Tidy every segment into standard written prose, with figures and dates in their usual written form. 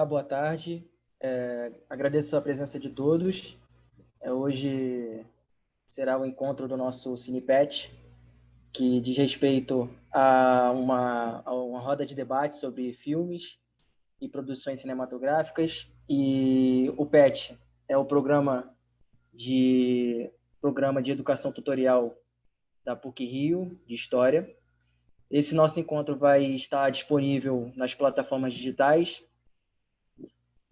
Olá, boa tarde. Agradeço a presença de todos. Hoje será o encontro do nosso Cinepet, que diz respeito a uma roda de debate sobre filmes e produções cinematográficas. E o PET é o programa de educação tutorial da PUC-Rio, de História. Esse nosso encontro vai estar disponível nas plataformas digitais.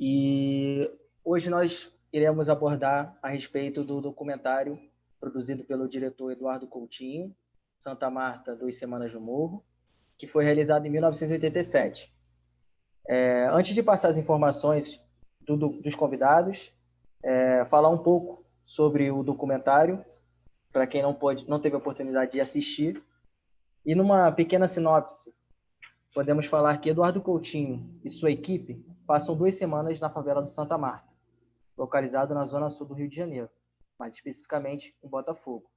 E hoje nós iremos abordar a respeito do documentário produzido pelo diretor Eduardo Coutinho, Santa Marta, 2 Semanas no Morro, que foi realizado em 1987. Antes de passar as informações dos convidados, falar um pouco sobre o documentário, para quem não teve a oportunidade de assistir. E numa pequena sinopse, podemos falar que Eduardo Coutinho e sua equipe passam 2 semanas na favela do Santa Marta, localizado na zona sul do Rio de Janeiro, mais especificamente em Botafogo.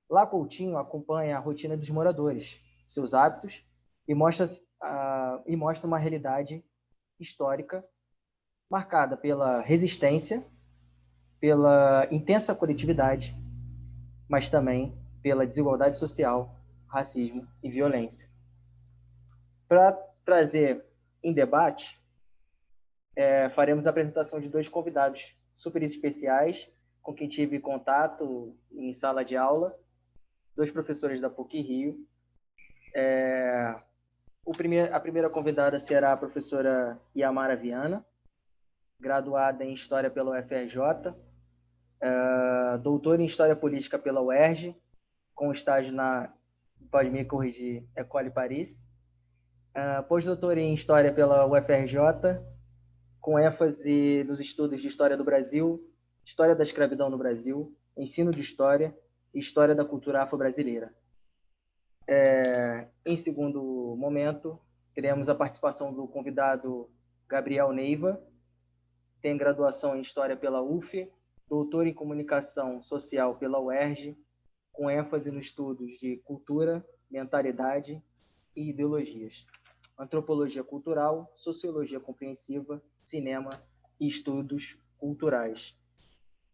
Lá, Coutinho acompanha a rotina dos moradores, seus hábitos e mostra uma realidade histórica marcada pela resistência, pela intensa coletividade, mas também pela desigualdade social, racismo e violência. Para trazer em debate, faremos a apresentação de 2 convidados super especiais, com quem tive contato em sala de aula, 2 professores da PUC-Rio. A primeira convidada será a professora Yamara Viana, graduada em História pela UFRJ, doutora em História Política pela UERJ, com estágio pode me corrigir, École Paris, pós-doutora em História pela UFRJ, com ênfase nos estudos de História do Brasil, História da Escravidão no Brasil, Ensino de História e História da Cultura Afro-Brasileira. Em segundo momento, teremos a participação do convidado Gabriel Neiva, tem graduação em História pela UF, doutor em Comunicação Social pela UERJ, com ênfase nos estudos de cultura, mentalidade e ideologias, antropologia cultural, sociologia compreensiva, cinema e estudos culturais.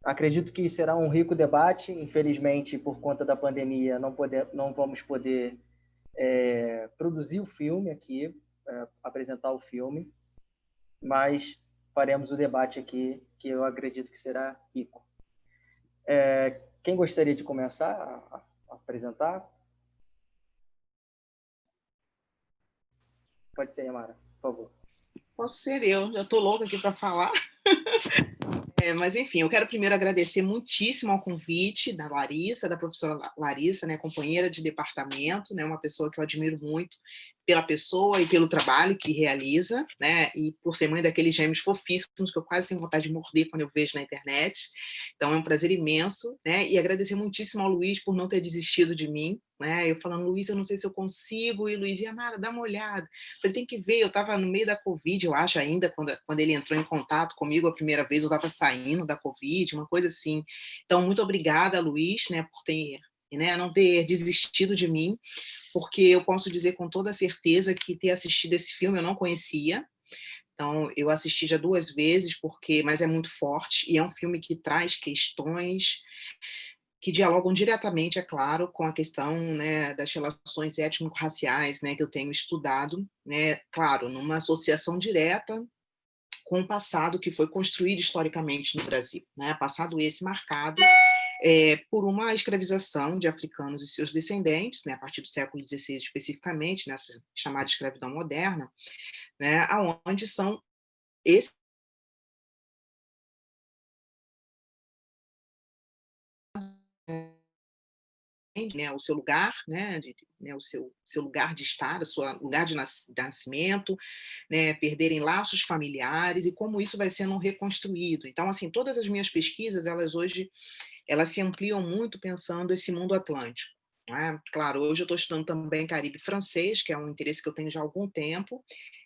Acredito que será um rico debate. Infelizmente, por conta da pandemia, não vamos poder produzir o filme aqui, apresentar o filme, mas faremos o debate aqui, que eu acredito que será rico. Quem gostaria de começar a apresentar? Pode ser, Yamara, por favor. Posso ser eu, já estou louca aqui para falar. Mas, enfim, eu quero primeiro agradecer muitíssimo ao convite da Larissa, da professora Larissa, né, companheira de departamento, né, uma pessoa que eu admiro muito pela pessoa e pelo trabalho que realiza, né, e por ser mãe daqueles gêmeos fofíssimos que eu quase tenho vontade de morder quando eu vejo na internet. Então é um prazer imenso, né, e agradecer muitíssimo ao Luiz por não ter desistido de mim, né, eu falando, Luiz, eu não sei se eu consigo, e Luiz, Yamara, dá uma olhada. Eu falei, tem que ver, eu estava no meio da Covid, eu acho ainda, quando ele entrou em contato comigo a primeira vez, eu estava saindo da Covid, uma coisa assim. Então, muito obrigada, Luiz, né, por ter, né, não ter desistido de mim, porque eu posso dizer com toda certeza que ter assistido esse filme eu não conhecia. Então, eu assisti já 2 vezes, mas é muito forte, e é um filme que traz questões que dialogam diretamente, é claro, com a questão, né, das relações étnico-raciais, né, que eu tenho estudado, né, claro, numa associação direta com o passado que foi construído historicamente no Brasil, né, passado esse marcado por uma escravização de africanos e seus descendentes, né, a partir do século XVI especificamente, nessa chamada escravidão moderna, né, aonde são esses, né, o seu lugar, né, o seu lugar de estar, o seu lugar de nascimento, né, perderem laços familiares e como isso vai sendo reconstruído. Então, assim, todas as minhas pesquisas, elas se ampliam muito pensando esse mundo atlântico. Né? Claro, hoje eu estou estudando também Caribe francês, que é um interesse que eu tenho já há algum tempo,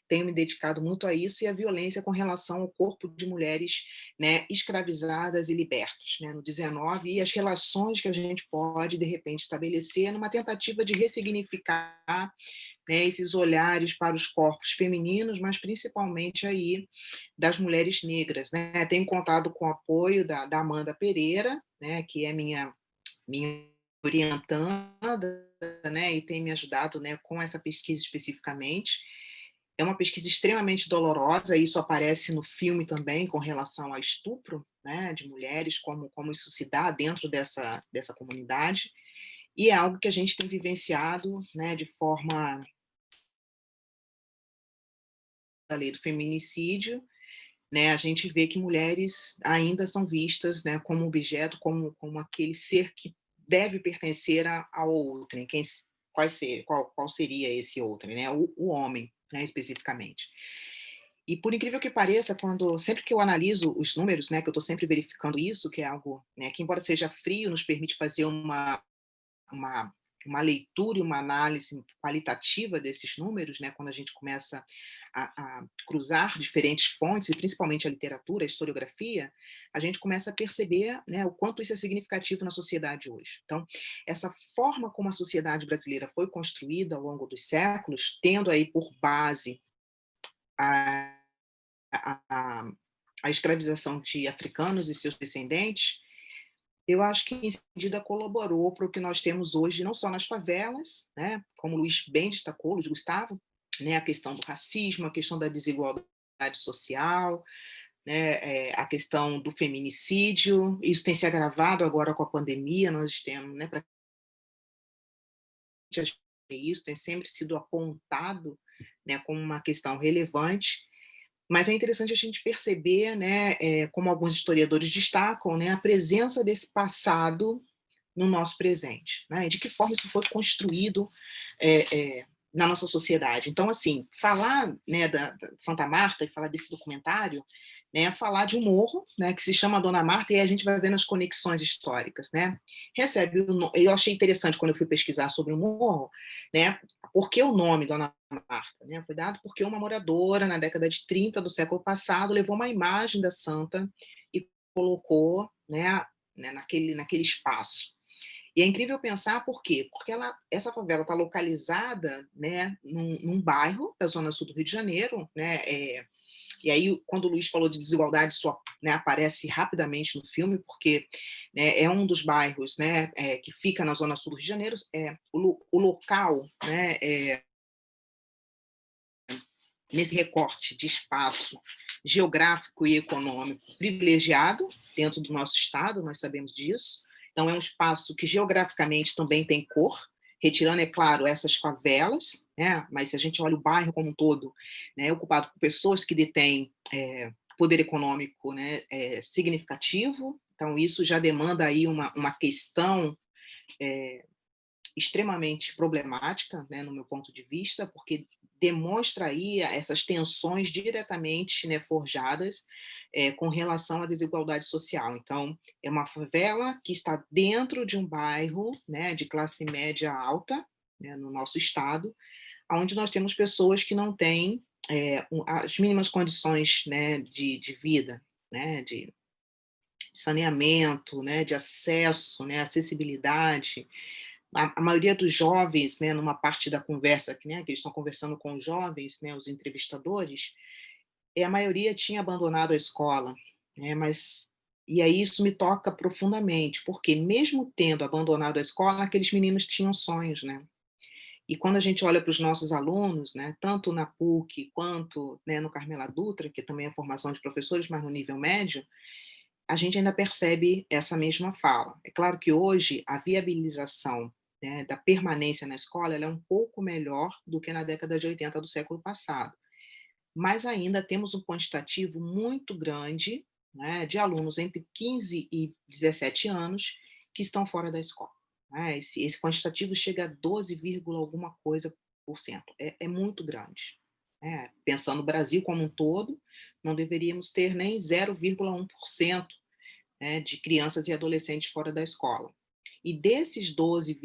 tenho me dedicado muito a isso, e a violência com relação ao corpo de mulheres, né, escravizadas e libertas, né, no 19, e as relações que a gente pode, de repente, estabelecer numa tentativa de ressignificar, né, esses olhares para os corpos femininos, mas principalmente aí das mulheres negras, né? Tenho contado com o apoio da Amanda Pereira, né, que é minha orientanda, né, e tem me ajudado, né, com essa pesquisa especificamente. É uma pesquisa extremamente dolorosa, e isso aparece no filme também com relação a estupro, né, de mulheres, como isso se dá dentro dessa comunidade, e é algo que a gente tem vivenciado, né, de forma da lei do feminicídio, né, a gente vê que mulheres ainda são vistas, né, como objeto, como aquele ser que deve pertencer ao outrem. Qual seria esse outrem, né? O homem, né, especificamente. E por incrível que pareça, sempre que eu analiso os números, né, que eu estou sempre verificando isso, que é algo, né, que embora seja frio, nos permite fazer uma, uma leitura e uma análise qualitativa desses números, né, quando a gente começa a cruzar diferentes fontes, e principalmente a literatura, a historiografia, a gente começa a perceber, né, o quanto isso é significativo na sociedade hoje. Então, essa forma como a sociedade brasileira foi construída ao longo dos séculos, tendo aí por base a, a, a escravização de africanos e seus descendentes, eu acho que em medida colaborou para o que nós temos hoje, não só nas favelas, né, como o Luiz bem destacou, Luiz Gustavo, né, a questão do racismo, a questão da desigualdade social, né, a questão do feminicídio. Isso tem se agravado agora com a pandemia. Nós temos, né, para isso tem sempre sido apontado, né, como uma questão relevante. Mas é interessante a gente perceber, né, como alguns historiadores destacam, né, a presença desse passado no nosso presente, né? E de que forma isso foi construído na nossa sociedade. Então, assim, falar, né, da Santa Marta, e falar desse documentário, né, falar de um morro, né, que se chama Dona Marta, e aí a gente vai vendo as conexões históricas, né? Eu achei interessante quando eu fui pesquisar sobre o morro, né, por que o nome Dona Marta, né? Foi dado porque uma moradora na década de 30 do século passado levou uma imagem da santa e colocou, né, naquele espaço. E é incrível pensar por quê? Porque essa favela está localizada, né, num bairro da Zona Sul do Rio de Janeiro, né, e aí, quando o Luiz falou de desigualdade, isso, né, aparece rapidamente no filme, porque, né, é um dos bairros, né, que fica na Zona Sul do Rio de Janeiro. O local, né, nesse recorte de espaço geográfico e econômico privilegiado dentro do nosso estado, nós sabemos disso. Então, é um espaço que geograficamente também tem cor, retirando, é claro, essas favelas, né? Mas se a gente olha o bairro como um todo, né, é ocupado por pessoas que detêm poder econômico, né, significativo. Então, isso já demanda aí uma questão extremamente problemática, né, no meu ponto de vista, porque demonstra aí essas tensões diretamente, né, forjadas com relação à desigualdade social. Então, é uma favela que está dentro de um bairro, né, de classe média alta, né, no nosso estado, onde nós temos pessoas que não têm as mínimas condições, né, de vida, né, de saneamento, né, de acesso, né, acessibilidade. A maioria dos jovens, né, numa parte da conversa, né, que eles estão conversando com os jovens, né, os entrevistadores, a maioria tinha abandonado a escola, né, e aí isso me toca profundamente, porque mesmo tendo abandonado a escola, aqueles meninos tinham sonhos, né? E quando a gente olha para os nossos alunos, né, tanto na PUC quanto, né, no Carmela Dutra, que também é formação de professores, mas no nível médio, a gente ainda percebe essa mesma fala. É claro que hoje a viabilização, né, da permanência na escola ela é um pouco melhor do que na década de 80 do século passado, mas ainda temos um quantitativo muito grande, né, de alunos entre 15 e 17 anos que estão fora da escola, né? Esse quantitativo chega a 12, alguma coisa por cento. É muito grande. Pensando no Brasil como um todo, não deveríamos ter nem 0,1%, né, de crianças e adolescentes fora da escola. E desses 12,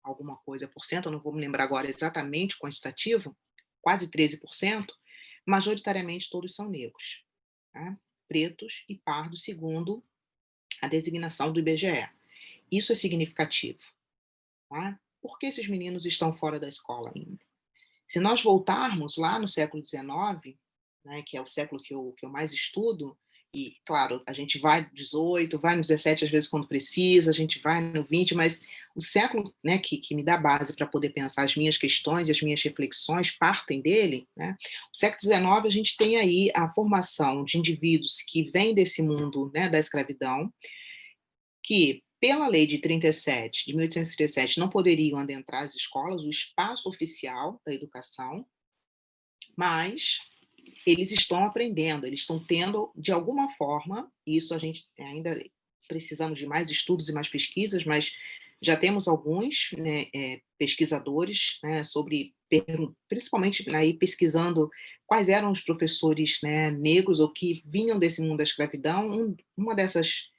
alguma coisa por cento, eu não vou me lembrar agora exatamente o quantitativo, quase 13%, majoritariamente todos são negros, tá? Pretos e pardos, segundo a designação do IBGE. Isso é significativo. Tá? Por que esses meninos estão fora da escola ainda? Se nós voltarmos lá no século XIX, né, que é o século que eu mais estudo, e, claro, a gente vai no 18, vai no 17, às vezes, quando precisa, a gente vai no 20, mas o século, né, que me dá base para poder pensar as minhas questões e as minhas reflexões partem dele, né? O século XIX, a gente tem aí a formação de indivíduos que vêm desse mundo, né, da escravidão, que, pela lei de 37, de 1837, não poderiam adentrar as escolas, o espaço oficial da educação, mas eles estão aprendendo, eles estão tendo, de alguma forma, e isso a gente ainda precisamos de mais estudos e mais pesquisas, mas já temos alguns, né, pesquisadores, né, sobre, principalmente aí pesquisando quais eram os professores, né, negros ou que vinham desse mundo da escravidão. Uma dessas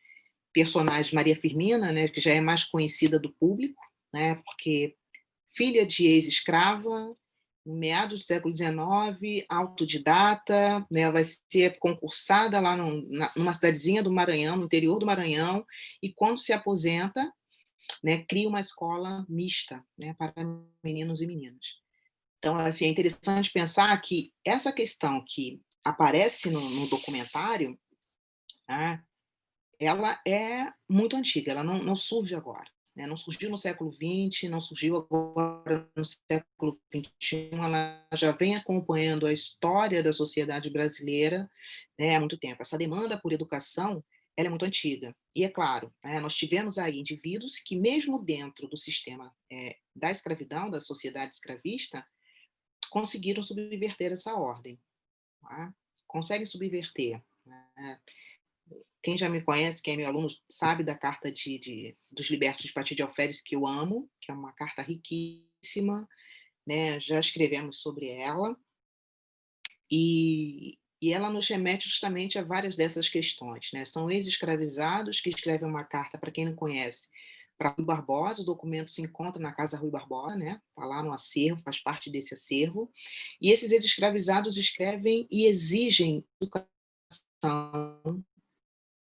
personagens, Maria Firmina, né, que já é mais conhecida do público, né, porque filha de ex-escrava, no meados do século XIX, autodidata, né, vai ser concursada lá numa cidadezinha do Maranhão, no interior do Maranhão, e quando se aposenta, né, cria uma escola mista, né, para meninos e meninas. Então, assim, é interessante pensar que essa questão que aparece no documentário, né, ela é muito antiga, ela não surge agora. Né? Não surgiu no século XX, não surgiu agora no século XXI, ela já vem acompanhando a história da sociedade brasileira, né, há muito tempo. Essa demanda por educação, ela é muito antiga. E, é claro, né, nós tivemos aí indivíduos que, mesmo dentro do sistema da escravidão, da sociedade escravista, conseguiram subverter essa ordem. Tá? Conseguem subverter. Né? Quem já me conhece, quem é meu aluno, sabe da carta dos Libertos de Pati de Alferes, que eu amo, que é uma carta riquíssima, né? Já escrevemos sobre ela, e ela nos remete justamente a várias dessas questões. Né? São ex-escravizados que escrevem uma carta, para quem não conhece, para Rui Barbosa. O documento se encontra na Casa Rui Barbosa, né? Está lá no acervo, faz parte desse acervo, e esses ex-escravizados escrevem e exigem educação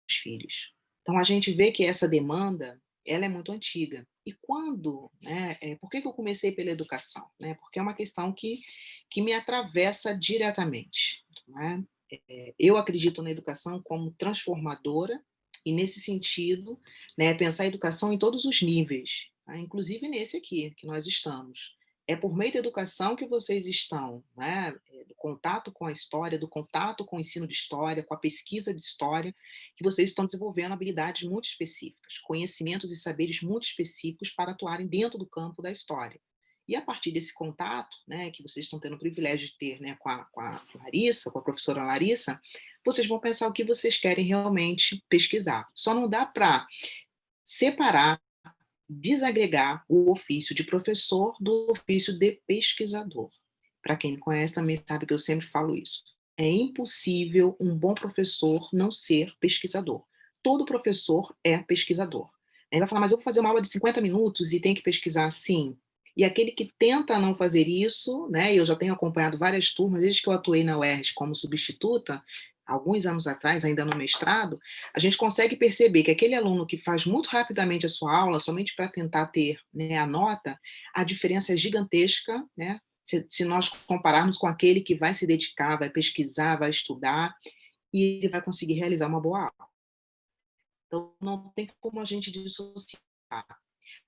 filhos. Então, a gente vê que essa demanda, ela é muito antiga. E quando, né, por que eu comecei pela educação? Né? Porque é uma questão que me atravessa diretamente. Né? Eu acredito na educação como transformadora, e nesse sentido, né, pensar a educação em todos os níveis, tá? Inclusive nesse aqui, que nós estamos. É por meio da educação que vocês estão, né, do contato com a história, do contato com o ensino de história, com a pesquisa de história, que vocês estão desenvolvendo habilidades muito específicas, conhecimentos e saberes muito específicos para atuarem dentro do campo da história. E a partir desse contato, né, que vocês estão tendo o privilégio de ter, né, com a Larissa, com a professora Larissa, vocês vão pensar o que vocês querem realmente pesquisar. Só não dá para separar, desagregar o ofício de professor do ofício de pesquisador. Para quem me conhece também sabe que eu sempre falo isso. É impossível um bom professor não ser pesquisador. Todo professor é pesquisador. Ele vai falar, mas eu vou fazer uma aula de 50 minutos e tem que pesquisar assim. E aquele que tenta não fazer isso, né, eu já tenho acompanhado várias turmas, desde que eu atuei na UERJ como substituta, alguns anos atrás, ainda no mestrado, a gente consegue perceber que aquele aluno que faz muito rapidamente a sua aula, somente para tentar ter, né, a nota, a diferença é gigantesca, né? Se nós compararmos com aquele que vai se dedicar, vai pesquisar, vai estudar, e ele vai conseguir realizar uma boa aula. Então, não tem como a gente dissociar.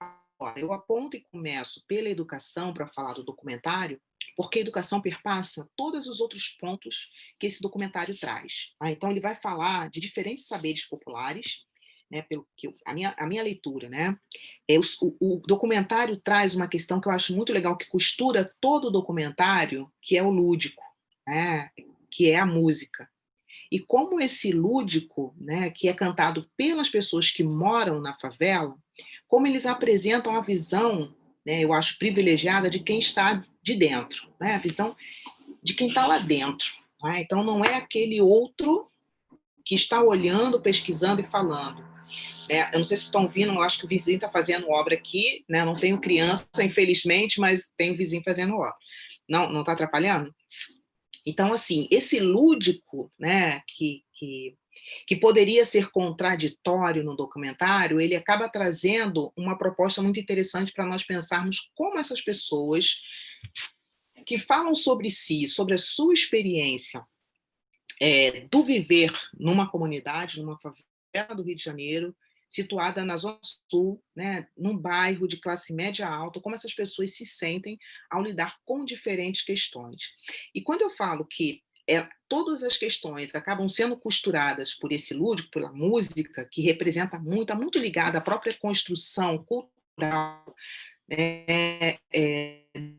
Agora, eu aponto e começo pela educação para falar do documentário, porque a educação perpassa todos os outros pontos que esse documentário traz. Então, ele vai falar de diferentes saberes populares, né, pelo que a minha leitura, né, o documentário traz uma questão que eu acho muito legal, que costura todo o documentário, que é o lúdico, né, que é a música. E como esse lúdico, né, que é cantado pelas pessoas que moram na favela, como eles apresentam a visão, né, eu acho privilegiada, de quem está de dentro, né, a visão de quem está lá dentro. Né? Então, não é aquele outro que está olhando, pesquisando e falando. Eu não sei se estão ouvindo, eu acho que o vizinho está fazendo obra aqui, né? Não tenho criança, infelizmente, mas tem vizinho fazendo obra. Não está atrapalhando? Então, assim, esse lúdico, né, que poderia ser contraditório no documentário, ele acaba trazendo uma proposta muito interessante para nós pensarmos como essas pessoas que falam sobre si, sobre a sua experiência do viver numa comunidade, numa favela do Rio de Janeiro, situada na Zona Sul, né, num bairro de classe média alta, como essas pessoas se sentem ao lidar com diferentes questões. E quando eu falo que todas as questões acabam sendo costuradas por esse lúdico, pela música, que representa muito, está muito ligada à própria construção cultural, né,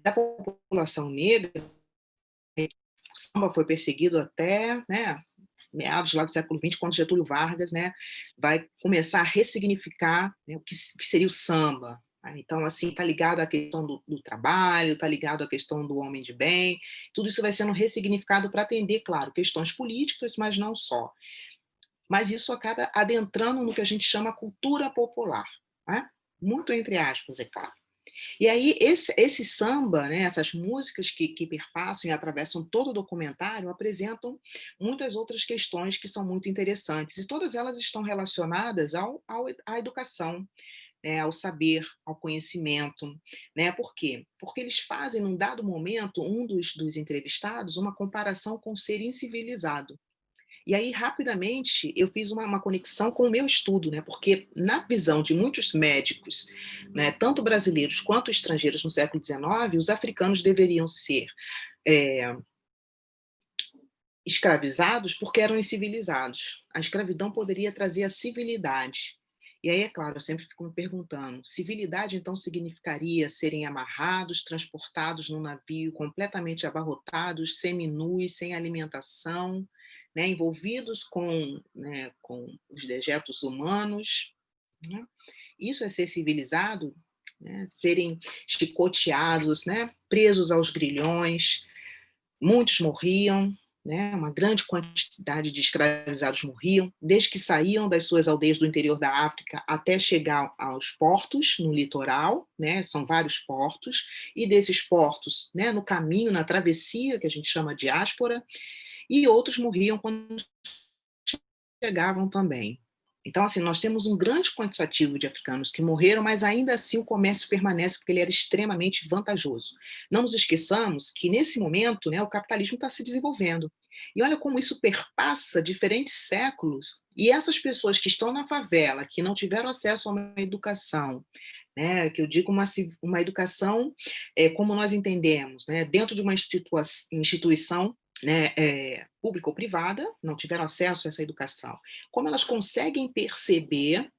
da população negra. O samba foi perseguido até, né, meados lá do século XX, quando Getúlio Vargas, né, vai começar a ressignificar, né, o que seria o samba. Então, assim, está ligado à questão do trabalho, está ligado à questão do homem de bem, tudo isso vai sendo ressignificado para atender, claro, questões políticas, mas não só. Mas isso acaba adentrando no que a gente chama cultura popular, né? Muito entre aspas, é claro. E aí, esse samba, né, essas músicas que perpassam e atravessam todo o documentário, apresentam muitas outras questões que são muito interessantes, e todas elas estão relacionadas à educação, né, ao saber, ao conhecimento. Né? Por quê? Porque eles fazem, num dado momento, um dos entrevistados, uma comparação com o ser incivilizado. E aí, rapidamente, eu fiz uma conexão com o meu estudo, né? Porque, na visão de muitos médicos, né, tanto brasileiros quanto estrangeiros no século XIX, os africanos deveriam ser escravizados porque eram incivilizados. A escravidão poderia trazer a civilidade. E aí, é claro, eu sempre fico me perguntando, civilidade então significaria serem amarrados, transportados num navio completamente abarrotados, seminus, sem alimentação, né, envolvidos né, com os dejetos humanos, né? Isso é ser civilizado, né? Serem chicoteados, né? Presos aos grilhões, muitos morriam, né? Uma grande quantidade de escravizados morriam, desde que saíam das suas aldeias do interior da África até chegar aos portos, no litoral, né? São vários portos, e desses portos, né? No caminho, na travessia, que a gente chama de diáspora, e outros morriam quando chegavam também. Então, assim, nós temos um grande quantitativo de africanos que morreram, mas ainda assim o comércio permanece porque ele era extremamente vantajoso. Não nos esqueçamos que, nesse momento, né, o capitalismo está se desenvolvendo. E olha como isso perpassa diferentes séculos, e essas pessoas que estão na favela, que não tiveram acesso a uma educação, né, que eu digo uma educação como nós entendemos, né, dentro de uma instituição, né, pública ou privada, não tiveram acesso a essa educação. Como elas conseguem perceber,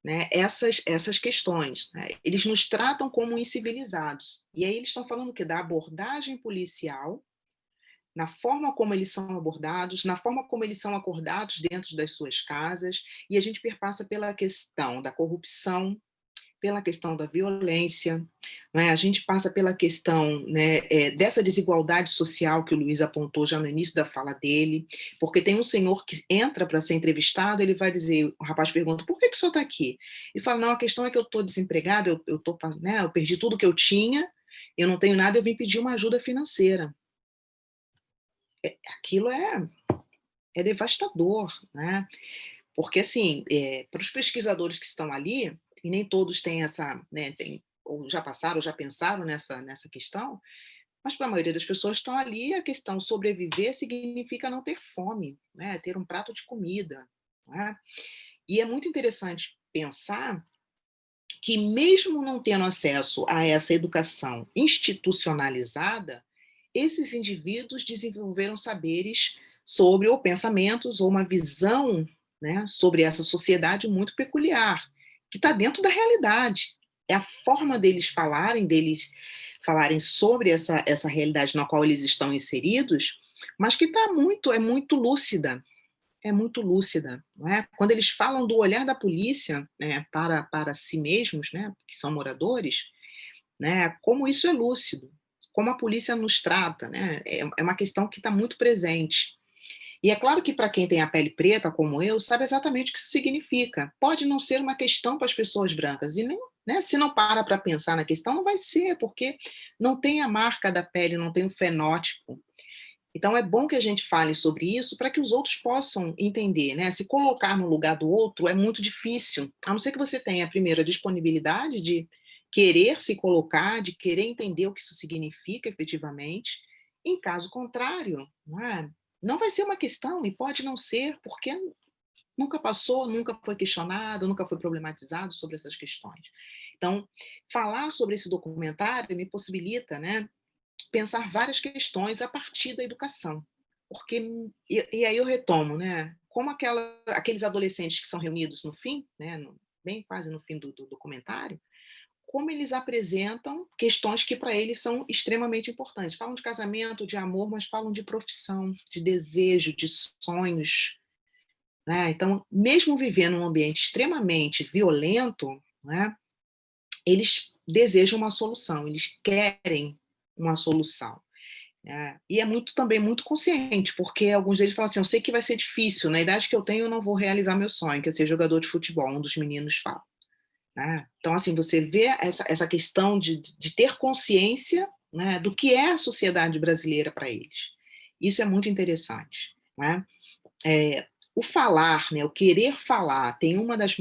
né, essas questões? Né? Eles nos tratam como incivilizados. E aí eles estão falando o quê? Da abordagem policial, na forma como eles são abordados, na forma como eles são acordados dentro das suas casas, e a gente perpassa pela questão da corrupção, pela questão da violência, né? A gente passa pela questão, né, dessa desigualdade social que o Luiz apontou já no início da fala dele, porque tem um senhor que entra para ser entrevistado, ele vai dizer, o rapaz pergunta, por que o senhor está aqui? Ele fala, não, a questão é que eu estou desempregado, né, eu perdi tudo que eu tinha, eu não tenho nada, eu vim pedir uma ajuda financeira. Aquilo é devastador, né? Porque, assim, para os pesquisadores que estão ali, e nem todos têm essa, né, ou já passaram, ou já pensaram nessa questão, mas para a maioria das pessoas que estão ali, a questão sobreviver significa não ter fome, né, ter um prato de comida. Né? E é muito interessante pensar que, mesmo não tendo acesso a essa educação institucionalizada, esses indivíduos desenvolveram saberes sobre, ou pensamentos, ou uma visão, né, sobre essa sociedade muito peculiar, que está dentro da realidade. É a forma deles falarem sobre essa realidade na qual eles estão inseridos, mas que é muito lúcida. É muito lúcida. Não é? Quando eles falam do olhar da polícia, né, para si mesmos, né, que são moradores, né, como isso é lúcido, como a polícia nos trata, né, é uma questão que está muito presente. E é claro que para quem tem a pele preta, como eu, sabe exatamente o que isso significa. Pode não ser uma questão para as pessoas brancas, e né? Se não para pensar na questão, não vai ser, porque não tem a marca da pele, não tem o fenótipo. Então, é bom que a gente fale sobre isso para que os outros possam entender, né? Se colocar no lugar do outro é muito difícil, a não ser que você tenha, primeiro, a disponibilidade de querer se colocar, de querer entender o que isso significa efetivamente. Em caso contrário, não vai ser uma questão, e pode não ser, porque nunca passou, nunca foi questionado, nunca foi problematizado sobre essas questões. Então, falar sobre esse documentário me possibilita, né, pensar várias questões a partir da educação. Porque, e aí eu retomo, né, como aqueles adolescentes que são reunidos no fim, né, bem quase no fim do documentário, como eles apresentam questões que para eles são extremamente importantes. Falam de casamento, de amor, mas falam de profissão, de desejo, de sonhos, né? Então, mesmo vivendo um ambiente extremamente violento, né, eles desejam uma solução, eles querem uma solução. E é também muito consciente, porque alguns deles falam assim, eu sei que vai ser difícil, na idade que eu tenho eu não vou realizar meu sonho, que é ser jogador de futebol, um dos meninos fala. Então, assim, você vê essa questão de ter consciência, né, do que é a sociedade brasileira para eles. Isso é muito interessante. Né? O falar, né, o querer falar, tem uma das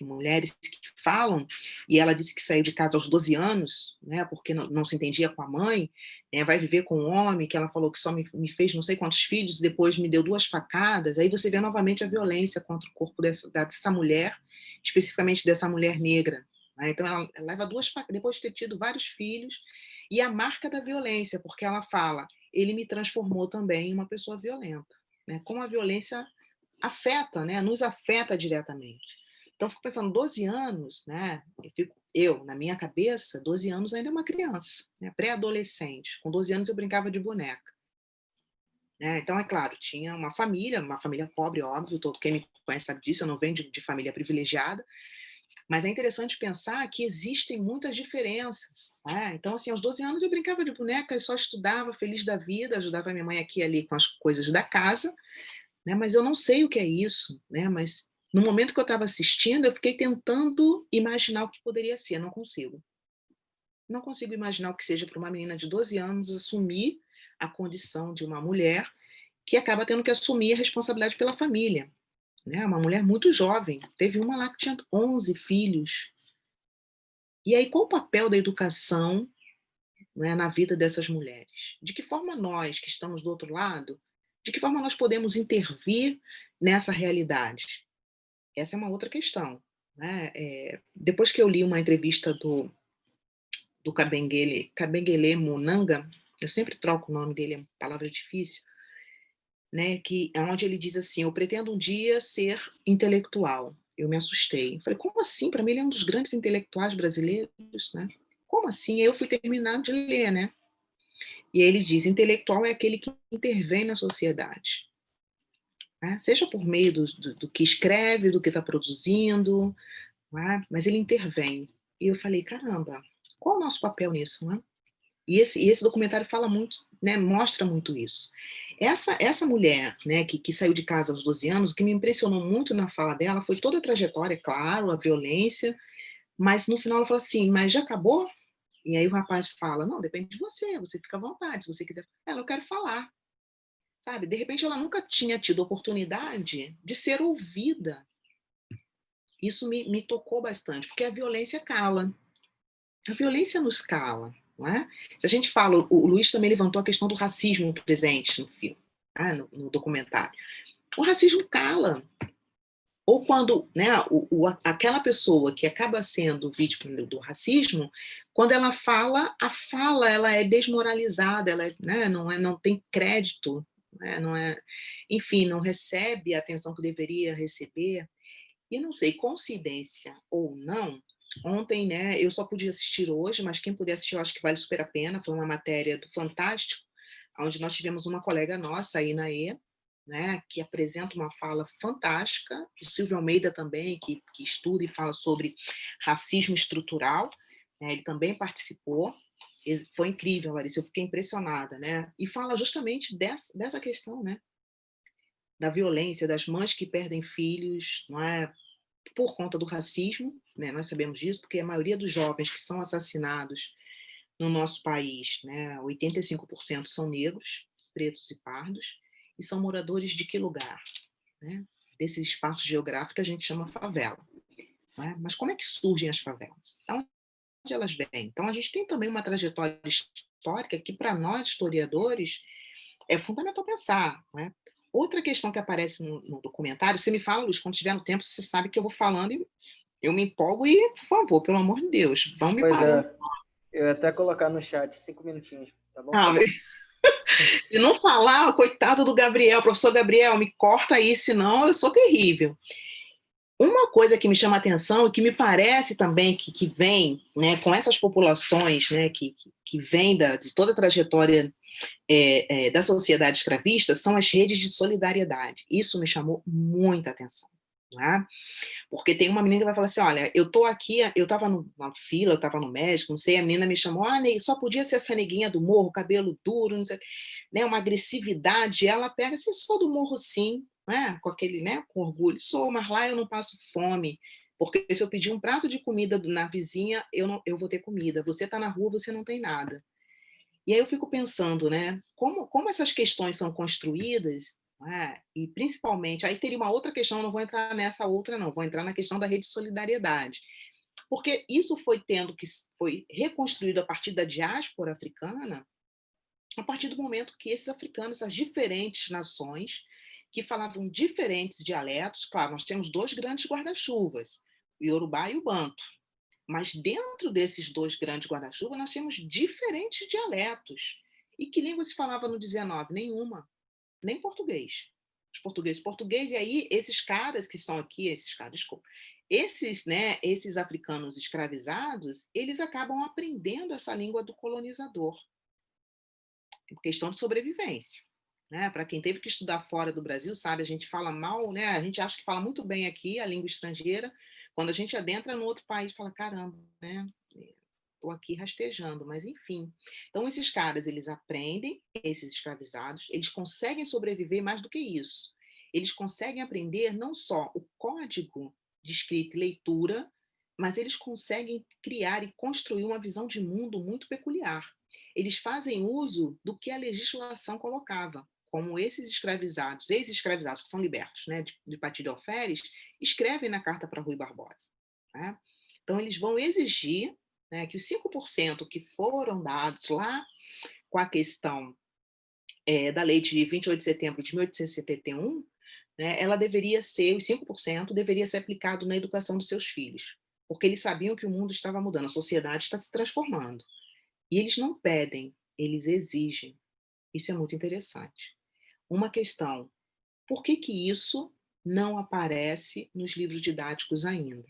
mulheres que falam, e ela disse que saiu de casa aos 12 anos, né, porque não se entendia com a mãe, vai viver com um homem, que ela falou que só me fez não sei quantos filhos, depois me deu 2 facadas, aí você vê novamente a violência contra o corpo dessa mulher, especificamente dessa mulher negra. Né? Então ela leva 2 facadas, depois de ter tido vários filhos, e a marca da violência, porque ela fala, ele me transformou também em uma pessoa violenta. Né? Como a violência afeta, né? Nos afeta diretamente. Então, eu fico pensando, 12 anos, né? Na minha cabeça, 12 anos ainda é uma criança, né? Pré-adolescente. Com 12 anos eu brincava de boneca. Né? Então, é claro, tinha uma família pobre, óbvio, todo quem me conhece sabe disso, eu não venho de família privilegiada, mas é interessante pensar que existem muitas diferenças. Né? Então, assim, aos 12 anos eu brincava de boneca e só estudava, feliz da vida, ajudava a minha mãe aqui e ali com as coisas da casa, né? Mas eu não sei o que é isso, né? Mas no momento que eu estava assistindo, eu fiquei tentando imaginar o que poderia ser, não consigo. Não consigo imaginar o que seja para uma menina de 12 anos assumir a condição de uma mulher que acaba tendo que assumir a responsabilidade pela família. Né? Uma mulher muito jovem, teve uma lá que tinha 11 filhos. E aí, qual o papel da educação, né, na vida dessas mulheres? De que forma nós, que estamos do outro lado, de que forma nós podemos intervir nessa realidade? Essa é uma outra questão. Né? Depois que eu li uma entrevista do Kabengele Munanga, eu sempre troco o nome dele, é uma palavra difícil, né? Onde ele diz assim, eu pretendo um dia ser intelectual. Eu me assustei. Eu falei, como assim? Para mim ele é um dos grandes intelectuais brasileiros. Né? Como assim? Eu fui terminar de ler, né? E ele diz, intelectual é aquele que intervém na sociedade. Né? Seja por meio do que escreve, do que está produzindo, mas ele intervém. E eu falei, caramba, qual é o nosso papel nisso? Né? E esse documentário fala muito, né, mostra muito isso. Essa mulher, né, que saiu de casa aos 12 anos, o que me impressionou muito na fala dela foi toda a trajetória, claro, a violência, mas no final ela falou assim, mas já acabou? E aí o rapaz fala, não, depende de você fica à vontade, se você quiser. Ela, eu quero falar. Sabe? De repente ela nunca tinha tido oportunidade de ser ouvida. Isso me tocou bastante, porque a violência cala. A violência nos cala. Não é? Se a gente fala, o Luiz também levantou a questão do racismo presente no filme, no documentário. O racismo cala. Ou quando, né, aquela pessoa que acaba sendo vítima do racismo, quando ela fala, a fala ela é desmoralizada, ela né, não tem crédito, né, não é, enfim, não recebe a atenção que deveria receber. E não sei, coincidência ou não, ontem, né, eu só pude assistir hoje, mas quem puder assistir, eu acho que vale super a pena. Foi uma matéria do Fantástico, onde nós tivemos uma colega nossa, a Inaê, né, que apresenta uma fala fantástica, o Silvio Almeida também, que estuda e fala sobre racismo estrutural, né, ele também participou. Foi incrível, Larissa, eu fiquei impressionada. Né, e fala justamente dessa questão, né, da violência, das mães que perdem filhos, não é? por conta do racismo, né? Nós sabemos disso, porque a maioria dos jovens que são assassinados no nosso país, né, 85% são negros, pretos e pardos, e são moradores de que lugar? Né? Desse espaço geográfico que a gente chama favela. Né? Mas como é que surgem as favelas? Então, onde elas vêm? Então, a gente tem também uma trajetória histórica que, para nós, historiadores, é fundamental pensar. Né? Outra questão que aparece no documentário, você me fala, Luiz, quando tiver no tempo, você sabe que eu vou falando e eu me empolgo e, por favor, pelo amor de Deus, vão me Pois parando. é, eu ia até colocar no chat 5 minutinhos, tá bom? Ah, se não falar, coitado do Gabriel, professor Gabriel, me corta aí, senão eu sou terrível. Uma coisa que me chama a atenção e que me parece também que vem, né, com essas populações, né, que vem de toda a trajetória da sociedade escravista, são as redes de solidariedade. Isso me chamou muita atenção. Né? Porque tem uma menina que vai falar assim, olha, eu tô aqui, eu estava na fila, eu estava no médico, não sei, a menina me chamou, só podia ser essa neguinha do morro, cabelo duro, não sei, né, uma agressividade, ela pega assim, sou do morro sim, né, com aquele, né, com orgulho, sou, mas lá eu não passo fome, porque se eu pedir um prato de comida na vizinha, eu vou ter comida, você está na rua, você não tem nada. E aí eu fico pensando, né, como essas questões são construídas, né, e principalmente, aí teria uma outra questão, não vou entrar nessa outra não, vou entrar na questão da rede de solidariedade, porque isso foi reconstruído a partir da diáspora africana, a partir do momento que esses africanos, essas diferentes nações, que falavam diferentes dialetos, claro, nós temos dois grandes guarda-chuvas, o Iorubá e o Banto, mas dentro desses dois grandes guarda-chuva, nós temos diferentes dialetos. E que língua se falava no 19? Nenhuma. Nem português. Os português, e aí esses caras que são aqui, desculpa, esses africanos escravizados, eles acabam aprendendo essa língua do colonizador. Questão de sobrevivência. Né? Para quem teve que estudar fora do Brasil, sabe, a gente fala mal, né? A gente acha que fala muito bem aqui a língua estrangeira, quando a gente adentra no outro país, fala, caramba, né? Estou aqui rastejando, mas enfim. Então, esses caras, eles aprendem, esses escravizados, eles conseguem sobreviver mais do que isso. Eles conseguem aprender não só o código de escrita e leitura, mas eles conseguem criar e construir uma visão de mundo muito peculiar. Eles fazem uso do que a legislação colocava, como esses escravizados, ex-escravizados que são libertos, né, de Paty de Alferes, escrevem na carta para Rui Barbosa. Né? Então, eles vão exigir, né, que os 5% que foram dados lá com a questão da lei de 28 de setembro de 1871, né, ela deveria ser, os 5% deveria ser aplicado na educação dos seus filhos, porque eles sabiam que o mundo estava mudando, a sociedade está se transformando. E eles não pedem, eles exigem. Isso é muito interessante. Uma questão, por que isso não aparece nos livros didáticos ainda?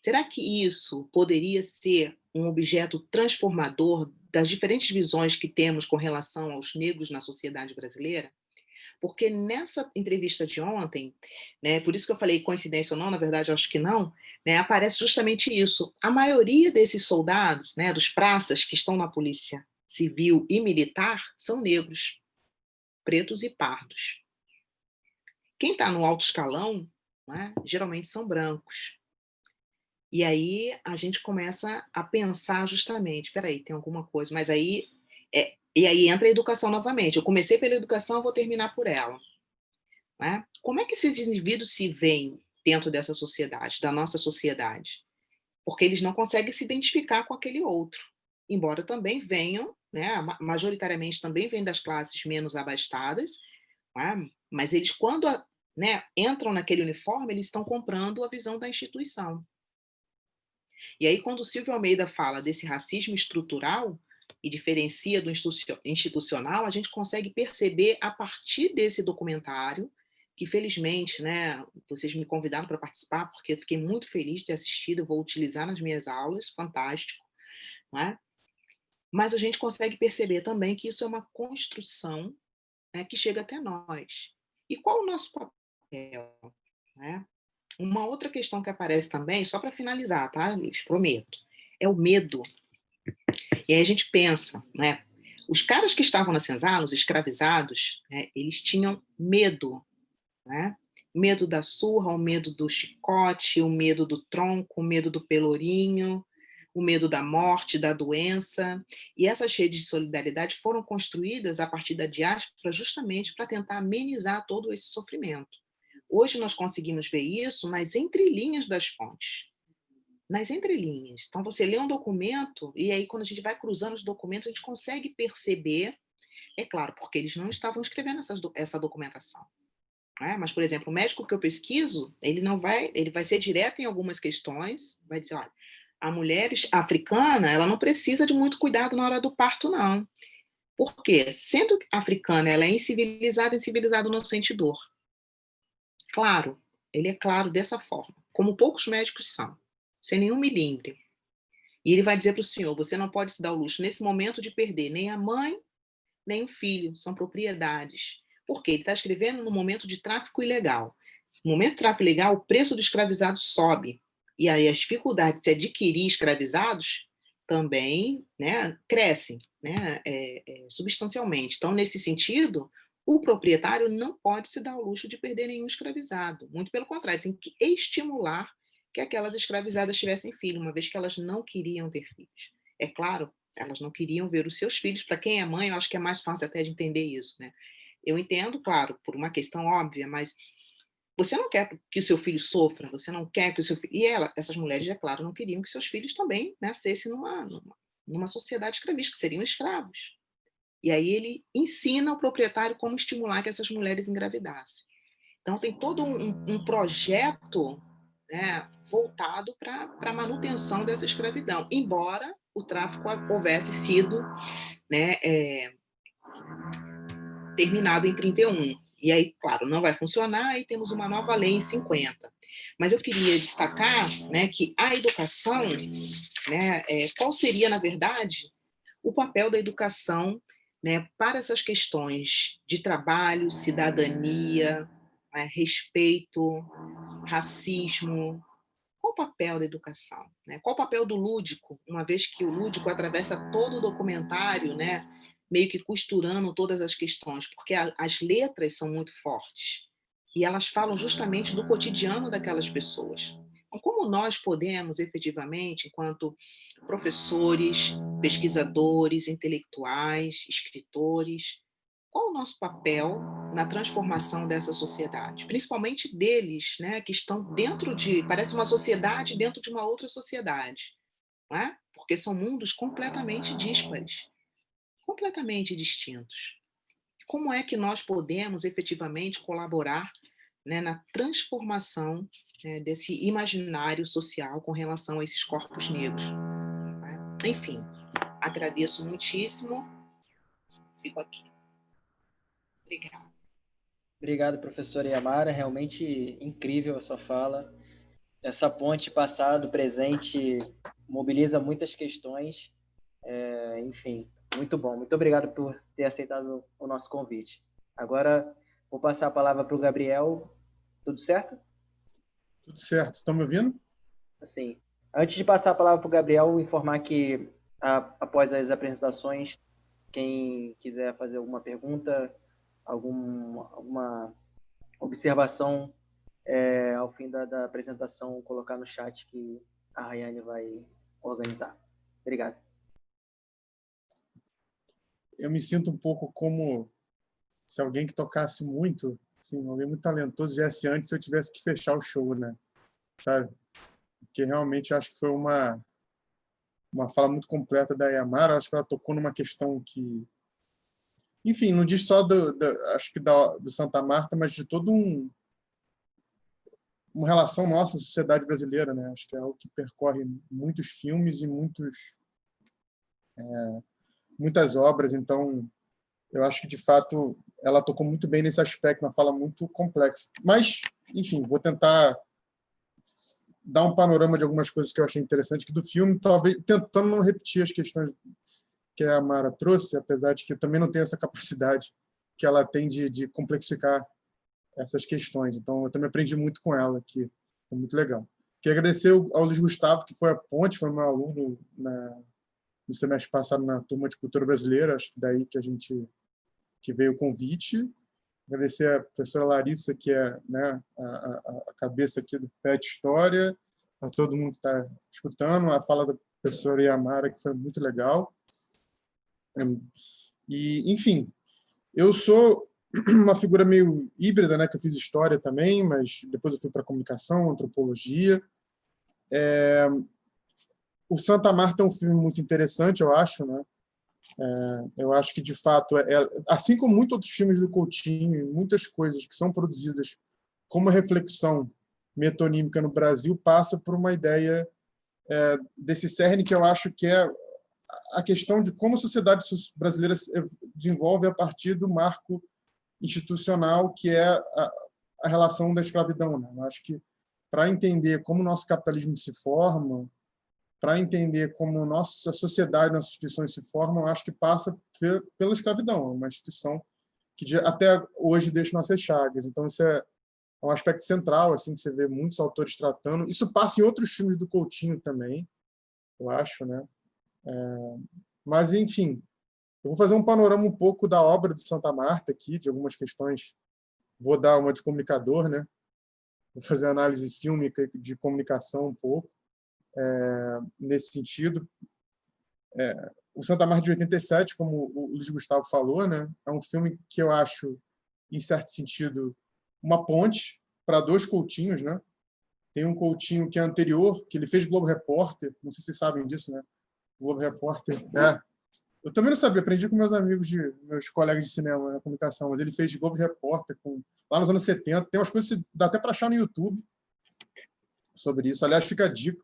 Será que isso poderia ser um objeto transformador das diferentes visões que temos com relação aos negros na sociedade brasileira? Porque nessa entrevista de ontem, né, por isso que eu falei coincidência ou não, na verdade eu acho que não, né, aparece justamente isso. A maioria desses soldados, né, dos praças que estão na polícia civil e militar, são negros, pretos e pardos. Quem está no alto escalão, né, geralmente são brancos. E aí a gente começa a pensar justamente, espera aí, tem alguma coisa, mas aí e aí entra a educação novamente. Eu comecei pela educação, eu vou terminar por ela. Né? Como é que esses indivíduos se veem dentro dessa sociedade, da nossa sociedade? Porque eles não conseguem se identificar com aquele outro, embora também venham, né, majoritariamente também vêm das classes menos abastadas, né, mas eles, quando né, entram naquele uniforme, eles estão comprando a visão da instituição. E aí, quando o Silvio Almeida fala desse racismo estrutural e diferencia do institucional, a gente consegue perceber a partir desse documentário, que felizmente, né, vocês me convidaram para participar, porque eu fiquei muito feliz de ter assistido, eu vou utilizar nas minhas aulas, fantástico, né? Mas a gente consegue perceber também que isso é uma construção, né, que chega até nós. E qual o nosso papel? Né? Uma outra questão que aparece também, só para finalizar, tá, Luiz? Prometo, é o medo. E aí a gente pensa, né? Os caras que estavam na senzala, os escravizados, né, eles tinham medo, né? medo da surra, o medo do chicote, o medo do tronco, o medo do pelourinho, o medo da morte, da doença. E essas redes de solidariedade foram construídas a partir da diáspora justamente para tentar amenizar todo esse sofrimento. Hoje nós conseguimos ver isso nas entrelinhas das fontes. Nas entrelinhas. Então, você lê um documento, e aí, quando a gente vai cruzando os documentos, a gente consegue perceber, é claro, porque eles não estavam escrevendo essa documentação. Né? Mas, por exemplo, o médico que eu pesquiso, ele vai ser direto em algumas questões, vai dizer, olha, a mulher africana, ela não precisa de muito cuidado na hora do parto, não. Por quê? Sendo africana, ela é incivilizada não sente dor. Claro, ele é claro dessa forma, como poucos médicos são, sem nenhum milímetro. E ele vai dizer para o senhor, você não pode se dar o luxo, nesse momento, de perder nem a mãe, nem o filho, são propriedades. Por quê? Ele está escrevendo no momento de tráfico ilegal. No momento de tráfico ilegal, o preço do escravizado sobe. E aí as dificuldades de se adquirir escravizados também, né, crescem, né, substancialmente. Então, nesse sentido, o proprietário não pode se dar o luxo de perder nenhum escravizado. Muito pelo contrário, tem que estimular que aquelas escravizadas tivessem filho, uma vez que elas não queriam ter filhos. É claro, elas não queriam ver os seus filhos. Para quem é mãe, eu acho que é mais fácil até de entender isso, né? Eu entendo, claro, por uma questão óbvia, mas você não quer que o seu filho sofra, você não quer que o seu filho... E essas mulheres, é claro, não queriam que seus filhos também nascessem numa sociedade escravista, que seriam escravos. E aí ele ensina o proprietário como estimular que essas mulheres engravidassem. Então tem todo um projeto, né, voltado para a manutenção dessa escravidão, embora o tráfico houvesse sido, né, terminado em 31. E aí, claro, não vai funcionar e temos uma nova lei em 50. Mas eu queria destacar, né, que a educação, né, qual seria, na verdade, o papel da educação, né, para essas questões de trabalho, cidadania, né, respeito, racismo. Qual o papel da educação? Né? Qual o papel do lúdico, uma vez que o lúdico atravessa todo o documentário, né, meio que costurando todas as questões, porque as letras são muito fortes e elas falam justamente do cotidiano daquelas pessoas. Então, como nós podemos, efetivamente, enquanto professores, pesquisadores, intelectuais, escritores, qual o nosso papel na transformação dessa sociedade? Principalmente deles, né, que estão dentro de... Parece uma sociedade dentro de uma outra sociedade, não é? Porque são mundos completamente díspares, completamente distintos. Como é que nós podemos efetivamente colaborar, né, na transformação, né, desse imaginário social com relação a esses corpos negros? Né? Enfim, agradeço muitíssimo. Fico aqui. Obrigada. Obrigado, professora Yamara. Realmente incrível a sua fala. Essa ponte passado, presente, mobiliza muitas questões. Enfim, muito bom. Muito obrigado por ter aceitado o nosso convite. Agora, vou passar a palavra para o Gabriel. Tudo certo? Tudo certo. Estão me ouvindo? Assim, antes de passar a palavra para o Gabriel, informar que, após as apresentações, quem quiser fazer alguma pergunta, alguma observação ao fim da apresentação, colocar no chat que a Rayane vai organizar. Obrigado. Eu me sinto um pouco como se alguém que tocasse muito, assim, alguém muito talentoso viesse antes se eu tivesse que fechar o show, né? Sabe? Porque realmente eu acho que foi uma fala muito completa da Yamara. Eu acho que ela tocou numa questão que, enfim, não diz só acho que do Santa Marta, mas de todo uma relação nossa, sociedade brasileira, né? Acho que é algo que percorre muitos filmes e muitas obras. Então, eu acho que, de fato, ela tocou muito bem nesse aspecto, uma fala muito complexa. Mas, enfim, vou tentar dar um panorama de algumas coisas que eu achei interessante aqui do filme, talvez tentando não repetir as questões que a Mara trouxe, apesar de que eu também não tenho essa capacidade que ela tem de complexificar essas questões. Então, eu também aprendi muito com ela aqui. Foi muito legal. Queria agradecer ao Luiz Gustavo, que foi a ponte, foi meu aluno no semestre passado na turma de Cultura Brasileira, acho que daí que veio o convite. agradecer a professora Larissa, que é, né, a cabeça aqui do PET História, a todo mundo que está escutando, a fala da professora Yamara, que foi muito legal. E, enfim, eu sou uma figura meio híbrida, né, que eu fiz história também, mas depois eu fui para comunicação, antropologia. O Santa Marta é um filme muito interessante, eu acho, né? Eu acho que, de fato, assim como muitos outros filmes do Coutinho, muitas coisas que são produzidas como uma reflexão metonímica no Brasil, passa por uma ideia desse cerne que eu acho que é a questão de como a sociedade brasileira se desenvolve a partir do marco institucional, que é a relação da escravidão, né? Eu acho que, para entender como o nosso capitalismo se forma, para entender como nossa sociedade, nossas instituições se formam, acho que passa pela escravidão. É uma instituição que até hoje deixa nossas chagas. Então, isso é um aspecto central, assim, que você vê muitos autores tratando. Isso passa em outros filmes do Coutinho também, eu acho, né? Mas, enfim, eu vou fazer um panorama um pouco da obra do Santa Marta aqui, de algumas questões. Vou dar uma de comunicador, né? Vou fazer análise fílmica de comunicação um pouco. Nesse sentido, o Santa Marta de 87, como o Luiz Gustavo falou, né, é um filme que eu acho, em certo sentido, uma ponte para dois Coutinhos, né? Tem um Coutinho que é anterior, que ele fez Globo Repórter, não sei se vocês sabem disso, né? Globo Repórter. Eu também não sabia, aprendi com meus colegas de cinema na comunicação, mas ele fez Globo Repórter lá nos anos 70. Tem umas coisas que dá até para achar no YouTube sobre isso. Aliás, fica a dica.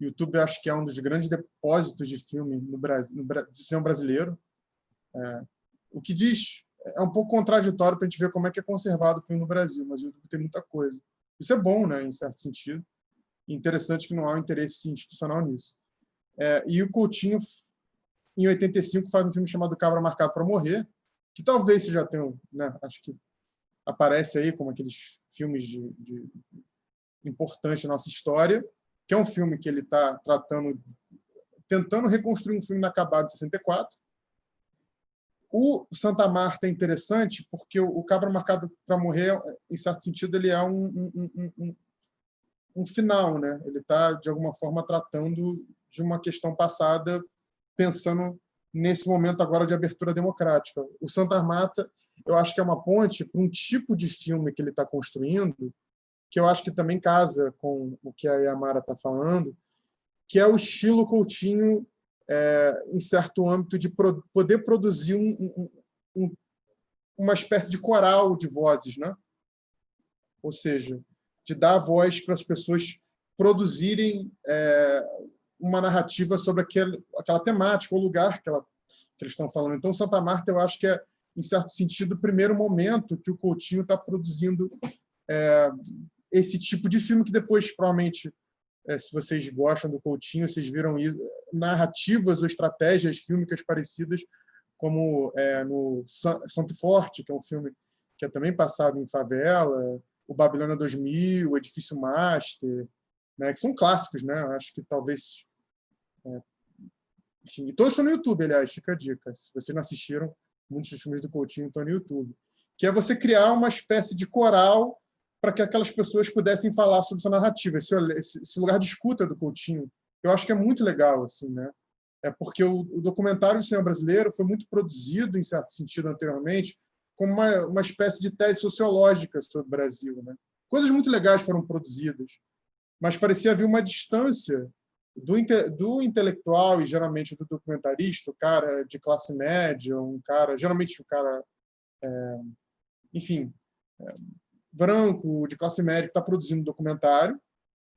O YouTube, eu acho que é um dos grandes depósitos de filme no Brasil, de cinema brasileiro. O que diz é um pouco contraditório para a gente ver como é que é conservado o filme no Brasil, mas o YouTube tem muita coisa. Isso é bom, né, em certo sentido. E interessante que não há um interesse institucional nisso. E o Coutinho, em 85, faz um filme chamado Cabra Marcado para Morrer, que talvez você já tenha, né, acho que aparece aí como aqueles filmes de importantes na nossa história, que é um filme que ele está tentando reconstruir um filme inacabado de 64. O Santa Marta é interessante porque o Cabra Marcado para Morrer, em certo sentido, ele é um final, né? Ele está, de alguma forma, tratando de uma questão passada, pensando nesse momento agora de abertura democrática. O Santa Marta, eu acho que é uma ponte para um tipo de filme que ele está construindo, que eu acho que também casa com o que a Yamara está falando, que é o estilo Coutinho, em certo âmbito, de poder produzir uma espécie de coral de vozes, né? Ou seja, de dar voz para as pessoas produzirem uma narrativa sobre aquela temática, o lugar que eles estão falando. Então, Santa Marta, eu acho que é, em certo sentido, o primeiro momento que o Coutinho está produzindo esse tipo de filme que depois, provavelmente, se vocês gostam do Coutinho, vocês viram narrativas ou estratégias fílmicas parecidas, como no Santo Forte, que é um filme que é também passado em favela, o Babilônia 2000, o Edifício Master, né, que são clássicos, né? Eu acho que talvez... enfim, todos estão no YouTube, aliás, fica a dica. Se vocês não assistiram, muitos dos filmes do Coutinho estão no YouTube. Que é você criar uma espécie de coral para que aquelas pessoas pudessem falar sobre sua narrativa. Esse lugar de escuta do Coutinho, eu acho que é muito legal, assim, né? Porque o documentário do cinema brasileiro foi muito produzido, em certo sentido, anteriormente, como uma espécie de tese sociológica sobre o Brasil, né? Coisas muito legais foram produzidas, mas parecia haver uma distância do intelectual e, geralmente, do documentarista, o cara de classe média, geralmente, enfim, branco, de classe média, que está produzindo um documentário,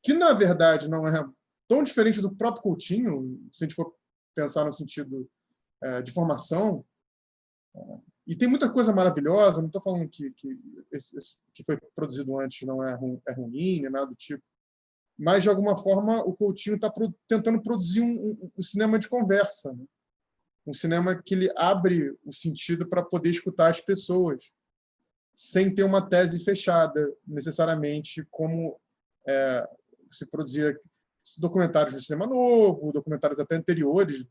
que, na verdade, não é tão diferente do próprio Coutinho, se a gente for pensar no sentido de formação. E tem muita coisa maravilhosa, não estou falando que foi produzido antes não é ruim, nem nada do tipo, mas, de alguma forma, o Coutinho está tentando produzir um cinema de conversa, né? Um cinema que ele abre o sentido para poder escutar as pessoas, sem ter uma tese fechada, necessariamente, como se produzia documentários do cinema novo, documentários até anteriores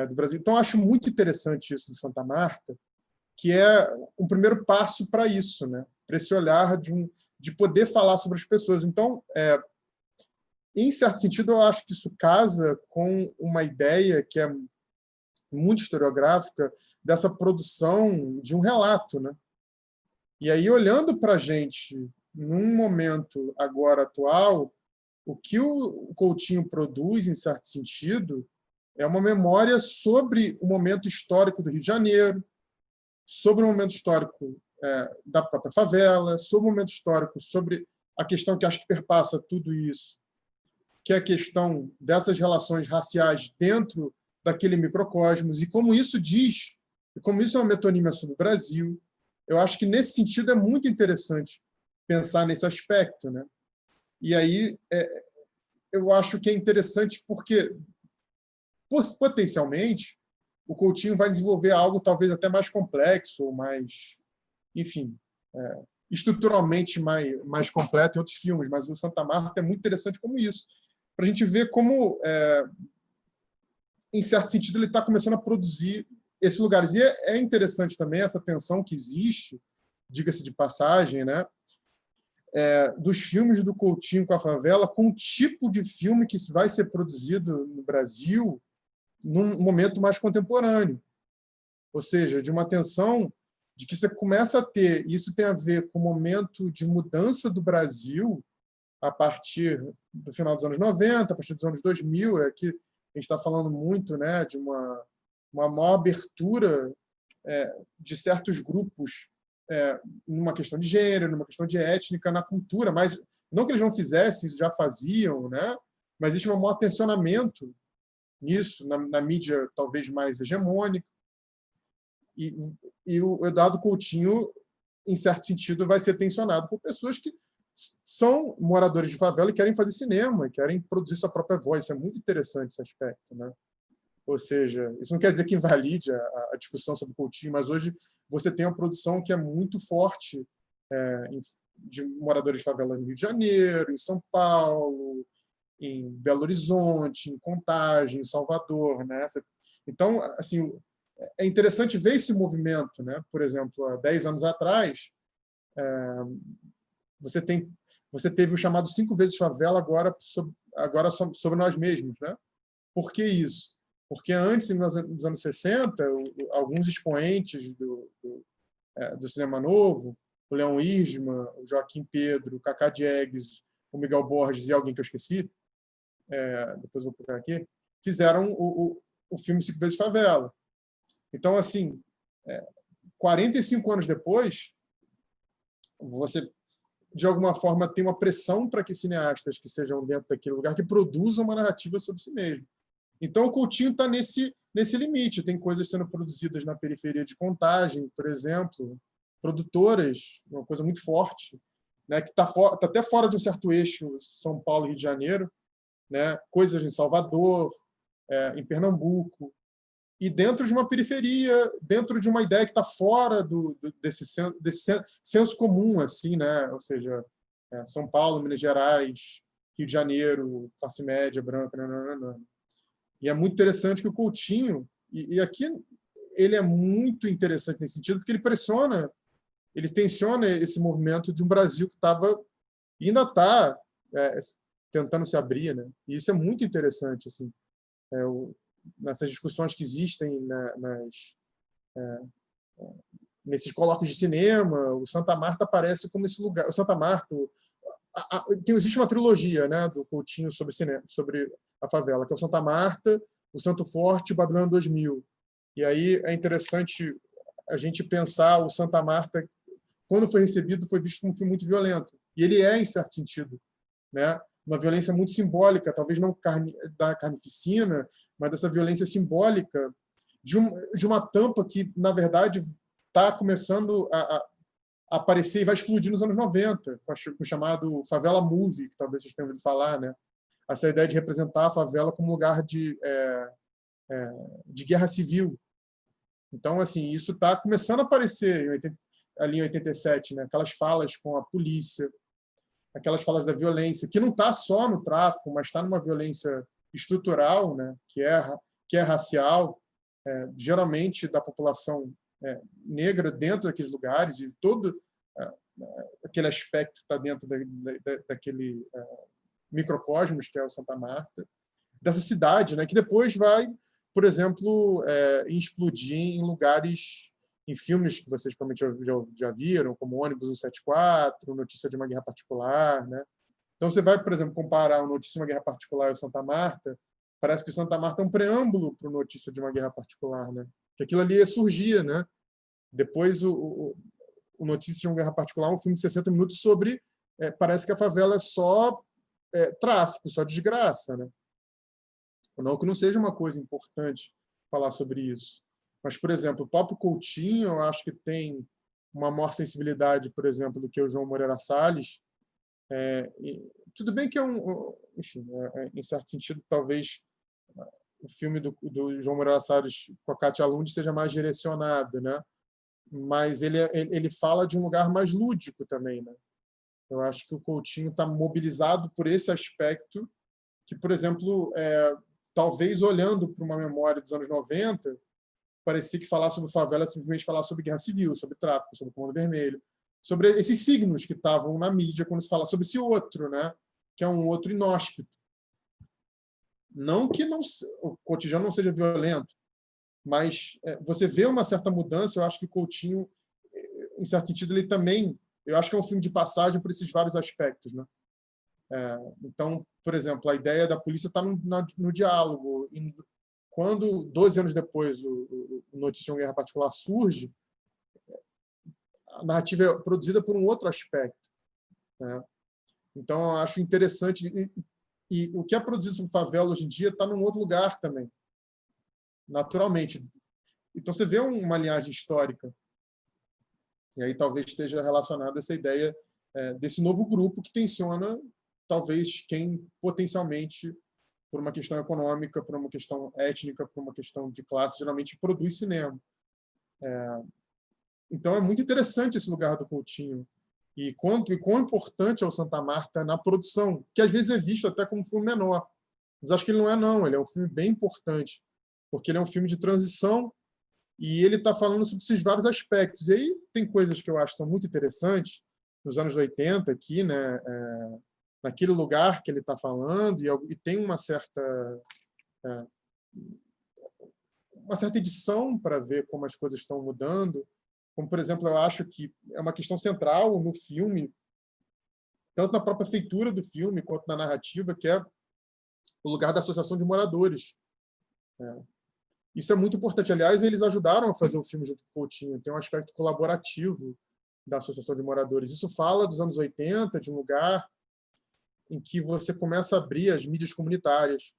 do Brasil. Então, acho muito interessante isso do Santa Marta, que é um primeiro passo para isso, né? Para esse olhar de poder falar sobre as pessoas. Então, em certo sentido, eu acho que isso casa com uma ideia que é muito historiográfica dessa produção de um relato, né? E aí, olhando para a gente, num momento agora atual, o que o Coutinho produz, em certo sentido, é uma memória sobre o momento histórico do Rio de Janeiro, sobre o momento histórico da própria favela, sobre o momento histórico, sobre a questão que acho que perpassa tudo isso, que é a questão dessas relações raciais dentro daquele microcosmos, e como isso diz, e como isso é uma metonímia sobre o Brasil. Eu acho que, nesse sentido, é muito interessante pensar nesse aspecto, né? E aí eu acho que é interessante porque, potencialmente, o Coutinho vai desenvolver algo talvez até mais complexo, ou mais, enfim, estruturalmente mais completo em outros filmes, mas o Santa Marta é muito interessante como isso, para a gente ver como, em certo sentido, ele está começando a produzir esses lugares. E é interessante também essa tensão que existe, diga-se de passagem, né, dos filmes do Coutinho com a favela, com o tipo de filme que vai ser produzido no Brasil num momento mais contemporâneo. Ou seja, de uma tensão de que você começa a ter, isso tem a ver com o momento de mudança do Brasil a partir do final dos anos 90, a partir dos anos 2000, que a gente está falando muito, né, de uma maior abertura de certos grupos numa questão de gênero, numa questão de étnica, na cultura, mas não que eles não fizessem, isso já faziam, né, mas existe um maior tensionamento nisso, na mídia talvez mais hegemônica, e o Eduardo Coutinho, em certo sentido, vai ser tensionado por pessoas que são moradores de favela e querem fazer cinema, querem produzir sua própria voz. Isso é muito interessante, esse aspecto, né? Ou seja, isso não quer dizer que invalide a discussão sobre Coutinho, mas hoje você tem uma produção que é muito forte de moradores de favela no Rio de Janeiro, em São Paulo, em Belo Horizonte, em Contagem, em Salvador, né? Então, assim, é interessante ver esse movimento, né? Por exemplo, há 10 anos atrás, você teve o chamado 5 vezes favela, agora sobre nós mesmos, né? Por que isso? Porque antes, nos anos 60, alguns expoentes do cinema novo, o Leon Hirschman, o Joaquim Pedro, o Cacá Diegues, o Miguel Borges e alguém que eu esqueci, depois eu vou procurar aqui, fizeram o filme 5 vezes favela. Então, assim, 45 anos depois, você, de alguma forma, tem uma pressão para que cineastas que sejam dentro daquele lugar que produzam uma narrativa sobre si mesmo. Então, o Coutinho está nesse limite. Tem coisas sendo produzidas na periferia de Contagem, por exemplo, produtoras, uma coisa muito forte, né, que está até fora de um certo eixo São Paulo e Rio de Janeiro, né, coisas em Salvador, em Pernambuco, e dentro de uma periferia, dentro de uma ideia que está fora desse senso comum, assim, né? Ou seja, São Paulo, Minas Gerais, Rio de Janeiro, classe média, branca, nananana. E é muito interessante que o Coutinho, e aqui ele é muito interessante nesse sentido, porque ele tensiona esse movimento de um Brasil que ainda está tentando se abrir, né? E isso é muito interessante, assim, nessas discussões que existem nesses colóquios de cinema. O Santa Marta aparece como esse lugar. O Santa Marta existe uma trilogia, né, do Coutinho sobre cinema, sobre a favela, que é o Santa Marta, o Santo Forte e o Babilônia 2000. E aí é interessante a gente pensar o Santa Marta, quando foi recebido, foi visto como um filme muito violento. E ele em certo sentido, né? Uma violência muito simbólica, talvez não da carnificina, mas dessa violência simbólica de uma tampa que, na verdade, está começando a aparecer e vai explodir nos anos 90, com o chamado Favela Movie, que talvez vocês tenham ouvido falar, né? Essa ideia de representar a favela como lugar de guerra civil. Então, assim, isso está começando a aparecer ali em 87, né? Aquelas falas com a polícia, aquelas falas da violência, que não está só no tráfico, mas está numa violência estrutural, né? que é racial, geralmente da população negra dentro daqueles lugares, e todo aquele aspecto está dentro daquele microcosmos que é o Santa Marta, dessa cidade, né, que depois vai, por exemplo, explodir em lugares, em filmes que vocês provavelmente já viram, como Ônibus 174, Notícia de uma Guerra Particular, né? Então você vai, por exemplo, comparar o Notícia de uma Guerra Particular e o Santa Marta, parece que o Santa Marta é um preâmbulo para o Notícia de uma Guerra Particular, né? Que aquilo ali surgia, né? Depois o Notícia de uma Guerra Particular, um filme de 60 minutos sobre, parece que a favela é só tráfico, só desgraça, né? Não que não seja uma coisa importante falar sobre isso. Mas, por exemplo, o Papo Coutinho, eu acho que tem uma maior sensibilidade, por exemplo, do que o João Moreira Salles. Tudo bem que enfim, em certo sentido, talvez o filme do João Moreira Salles com a Katia Lund seja mais direcionado, né? Mas ele fala de um lugar mais lúdico também, né? Eu acho que o Coutinho está mobilizado por esse aspecto que, por exemplo, talvez olhando para uma memória dos anos 90, parecia que falar sobre favela é simplesmente falar sobre guerra civil, sobre tráfico, sobre Comando Vermelho, sobre esses signos que estavam na mídia quando se fala sobre esse outro, né? Que é um outro inóspito. Não que o cotidiano não seja violento, mas você vê uma certa mudança. Eu acho que o Coutinho, em certo sentido, ele também, eu acho que é um filme de passagem por esses vários aspectos, né? Então, por exemplo, a ideia da polícia está no diálogo. E quando, 12 anos depois, o Notícia de uma Guerra Particular surge, a narrativa é produzida por um outro aspecto, né? Então, eu acho interessante. E o que é produzido sobre favela hoje em dia está num outro lugar também, naturalmente. Então, você vê uma linhagem histórica. E aí talvez esteja relacionada a essa ideia desse novo grupo que tensiona, talvez, quem potencialmente, por uma questão econômica, por uma questão étnica, por uma questão de classe, geralmente produz cinema. Então, é muito interessante esse lugar do Coutinho. E quão importante é o Santa Marta na produção, que às vezes é visto até como um filme menor. Mas acho que ele não é, não. Ele é um filme bem importante, porque ele é um filme de transição e ele está falando sobre esses vários aspectos. E aí tem coisas que eu acho que são muito interessantes, nos anos 80, aqui, né? Naquele lugar que ele está falando, e tem uma certa edição para ver como as coisas estão mudando. Como, por exemplo, eu acho que é uma questão central no filme, tanto na própria feitura do filme, quanto na narrativa, que é o lugar da associação de moradores. Isso é muito importante. Aliás, eles ajudaram a fazer o filme junto com o Coutinho. Tem um aspecto colaborativo da associação de moradores. Isso fala dos anos 80, de um lugar em que você começa a abrir as mídias comunitárias,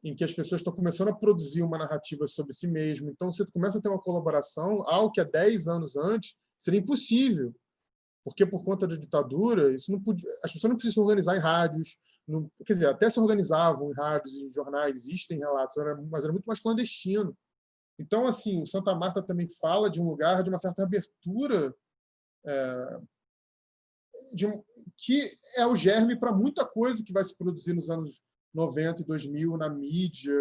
em que as pessoas estão começando a produzir uma narrativa sobre si mesmo. Então, você começa a ter uma colaboração, algo que há 10 anos antes seria impossível, porque por conta da ditadura, isso não podia, as pessoas não precisam se organizar em rádios, quer dizer, até se organizavam em rádios e jornais, existem relatos, mas era muito mais clandestino. Então, assim, o Santa Marta também fala de um lugar de uma certa abertura, que é o germe para muita coisa que vai se produzir nos anos 90 e 2000 na mídia,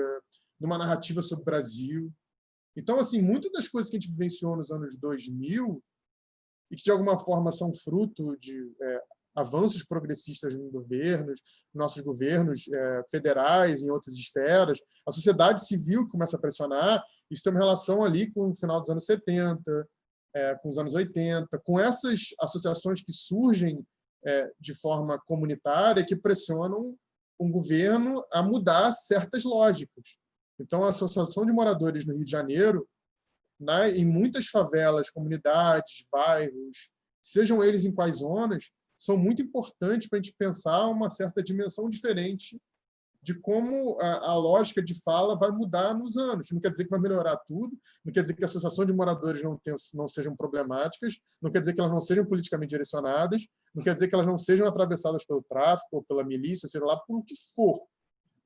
numa narrativa sobre o Brasil. Então, assim, muitas das coisas que a gente vivenciou nos anos 2000 e que, de alguma forma, são fruto de avanços progressistas em governos, nossos governos federais, em outras esferas, a sociedade civil começa a pressionar. Isso tem uma relação ali com o final dos anos 70, com os anos 80, com essas associações que surgem de forma comunitária, que pressionam um governo a mudar certas lógicas. Então, a Associação de Moradores no Rio de Janeiro, em muitas favelas, comunidades, bairros, sejam eles em quais zonas, são muito importantes para a gente pensar uma certa dimensão diferente de como a lógica de fala vai mudar nos anos. Não quer dizer que vai melhorar tudo, não quer dizer que a associação de moradores não sejam problemáticas, não quer dizer que elas não sejam politicamente direcionadas, não quer dizer que elas não sejam atravessadas pelo tráfico ou pela milícia, seja lá por o que for.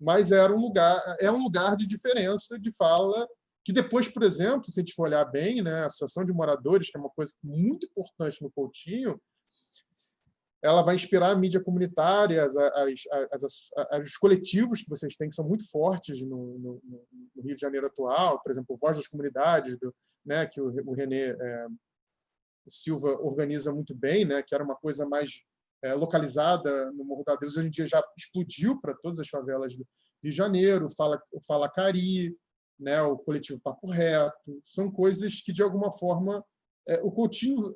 Mas é um lugar de diferença de fala que depois, por exemplo, se a gente for olhar bem, né, a associação de moradores, que é uma coisa muito importante no Coutinho, ela vai inspirar a mídia comunitária, os coletivos que vocês têm, que são muito fortes no Rio de Janeiro atual, por exemplo, Voz das Comunidades, né, que o René Silva organiza muito bem, né, que era uma coisa mais localizada no Morro da Deus, hoje em dia já explodiu para todas as favelas do Rio de Janeiro, o Fala Cari, né, o coletivo Papo Reto, são coisas que, de alguma forma, o Coutinho,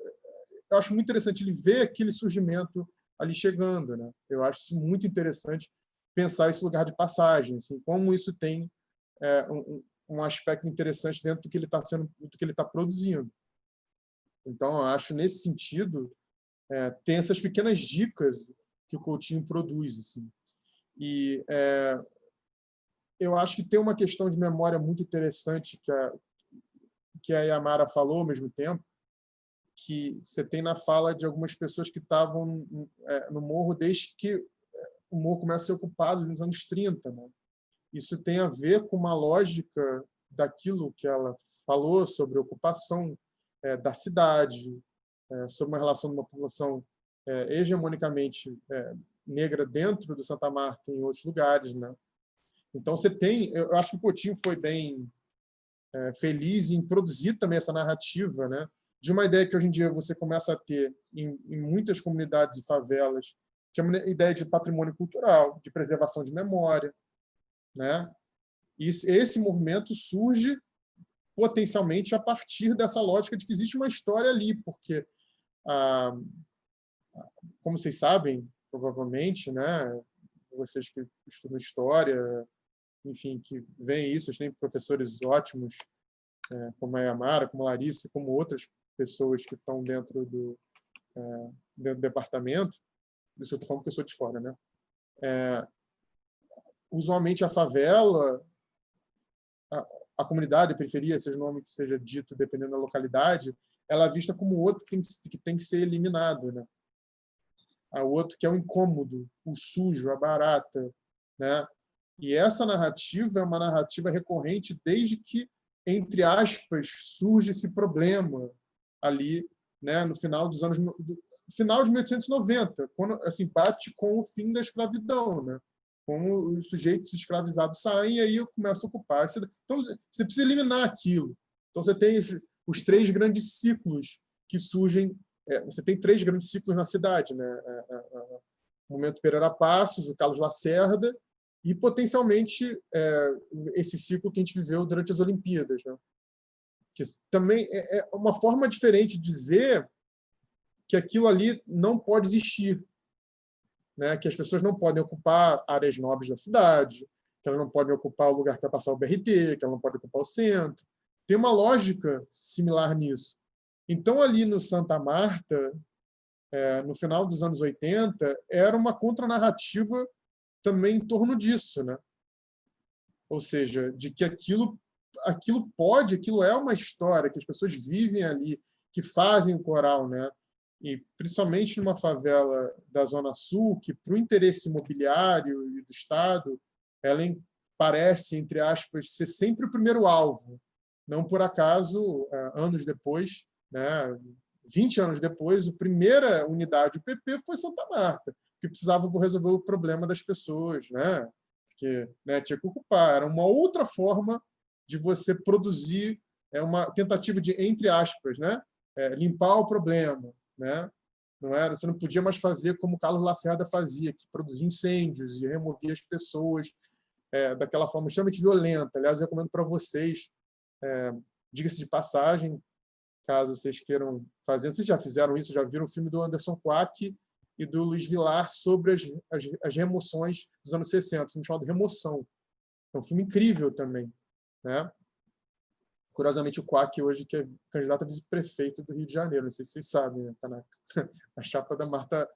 eu acho muito interessante ele ver aquele surgimento ali chegando, né? Eu acho isso muito interessante, pensar esse lugar de passagem, assim, como isso tem um aspecto interessante dentro do que ele está produzindo. Então, eu acho, nesse sentido, tem essas pequenas dicas que o Coutinho produz, assim. E eu acho que tem uma questão de memória muito interessante que a Yamara falou ao mesmo tempo, que você tem na fala de algumas pessoas que estavam no morro desde que o morro começa a ser ocupado nos anos 30. Né? Isso tem a ver com uma lógica daquilo que ela falou sobre a ocupação da cidade, sobre uma relação de uma população hegemonicamente negra dentro do Santa Marta e em outros lugares. Né? Então, você tem... Eu acho que o Coutinho foi bem feliz em produzir também essa narrativa, né? De uma ideia que hoje em dia você começa a ter em muitas comunidades e favelas, que é uma ideia de patrimônio cultural, de preservação de memória. Né? E esse movimento surge potencialmente a partir dessa lógica de que existe uma história ali, porque, como vocês sabem, provavelmente, né, vocês que estudam história, enfim, que veem isso, tem professores ótimos, como a Yamara, como a Larissa, como outras pessoas que estão dentro do departamento, isso eu estou falando pessoa de fora, né? Usualmente a favela, a comunidade, a periferia, seja o nome que seja dito, dependendo da localidade, ela é vista como outro que tem que ser eliminado, né? O outro que é o incômodo, o sujo, a barata, né? E essa narrativa é uma narrativa recorrente desde que, entre aspas, surge esse problema ali, né, no final dos anos final de 1890, quando assim bate com o fim da escravidão, né? Como os sujeitos escravizados saem e aí começa a ocupar. Então você precisa eliminar aquilo. Então você tem os três grandes ciclos que surgem. Você tem três grandes ciclos na cidade, né? O momento Pereira Passos, o Carlos Lacerda e potencialmente esse ciclo que a gente viveu durante as Olimpíadas, né? Que também é uma forma diferente de dizer que aquilo ali não pode existir, né? Que as pessoas não podem ocupar áreas nobres da cidade, que elas não podem ocupar o lugar que vai passar o BRT, que elas não podem ocupar o centro. Tem uma lógica similar nisso. Então, ali no Santa Marta, no final dos anos 80, era uma contranarrativa também em torno disso, né? Ou seja, de que aquilo é uma história, que as pessoas vivem ali, que fazem o coral, né? E principalmente numa favela da Zona Sul, que para o interesse imobiliário e do Estado, ela parece, entre aspas, ser sempre o primeiro alvo. Não por acaso, anos depois, né, 20 anos depois, a primeira unidade do PP foi Santa Marta, que precisava resolver o problema das pessoas, né? Porque, né, tinha que ocupar. Era uma outra forma de você produzir, uma tentativa de, entre aspas, né, limpar o problema. Né? Você não podia mais fazer como Carlos Lacerda fazia, que produzia incêndios e removia as pessoas daquela forma extremamente violenta. Aliás, eu recomendo para vocês, diga-se de passagem, caso vocês queiram fazer, vocês já fizeram isso, já viram o filme do Anderson Quack e do Luiz Vilar sobre as remoções dos anos 60, um filme chamado Remoção. É um filme incrível também. Né? Curiosamente, o Quack hoje que é candidato a vice-prefeito do Rio de Janeiro, não sei se vocês sabem, está na chapa da Marta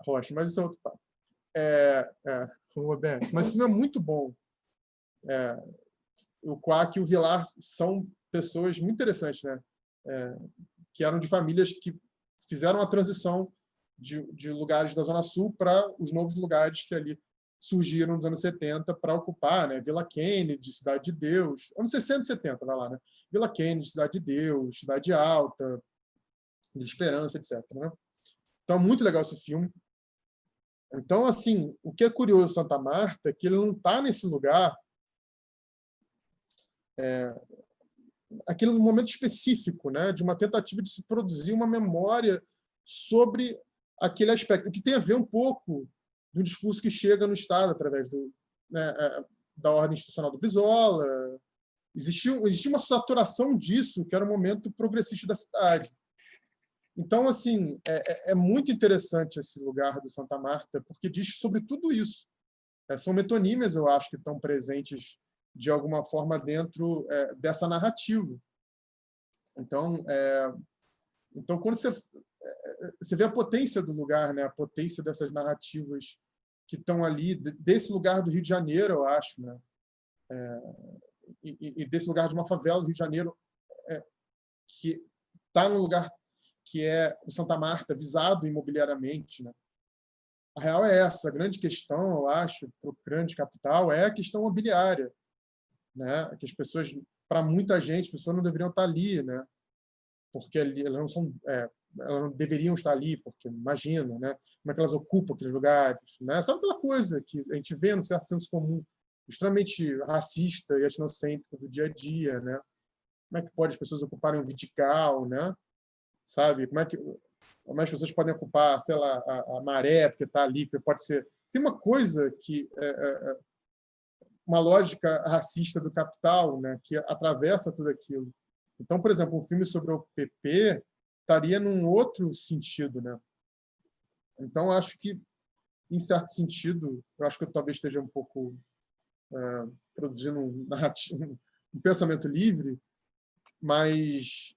Rocha, mas isso é outro papo. Mas o filme é muito bom. O Quack e o Vilar são pessoas muito interessantes, né? Que eram de famílias que fizeram a transição de lugares da Zona Sul para os novos lugares que ali surgiram nos anos 70 para ocupar, né? Vila Kennedy, Cidade de Deus, anos 60 e 70, vai lá, né? Vila Kennedy, Cidade de Deus, Cidade Alta, de Esperança, etc. Né? Então, é muito legal esse filme. Então, assim, o que é curioso Santa Marta é que ele não está nesse lugar aquele momento específico, né, de uma tentativa de se produzir uma memória sobre aquele aspecto, o que tem a ver um pouco do discurso que chega no Estado através da ordem institucional do Brizola. Existia uma saturação disso, que era o momento progressista da cidade. Então, assim, é muito interessante esse lugar do Santa Marta, porque diz sobre tudo isso. São metonímias, eu acho, que estão presentes de alguma forma dentro dessa narrativa. Então, quando você vê a potência do lugar, né? A potência dessas narrativas que estão ali, desse lugar do Rio de Janeiro, eu acho, né? E desse lugar de uma favela do Rio de Janeiro, que está num lugar que é o Santa Marta, visado imobiliariamente, né? A real é essa, a grande questão, eu acho, para o grande capital é a questão imobiliária, né? Que as pessoas, para muita gente, as pessoas não deveriam estar ali, né? Porque elas não são, elas não deveriam estar ali, porque imagina, né? Como é que elas ocupam aqueles lugares, né? Sabe aquela coisa que a gente vê no certo senso comum, extremamente racista e etnocêntrico do dia a dia, né? Como é que pode as pessoas ocuparem um Vidigal, né? Sabe? Como é que as pessoas podem ocupar, sei lá, a Maré, porque está ali, porque pode ser... Tem uma coisa que uma lógica racista do capital, né, que atravessa tudo aquilo. Então, por exemplo, um filme sobre o PP estaria num outro sentido, né? Então, acho que, em certo sentido, eu acho que eu talvez esteja um pouco produzindo um pensamento livre, mas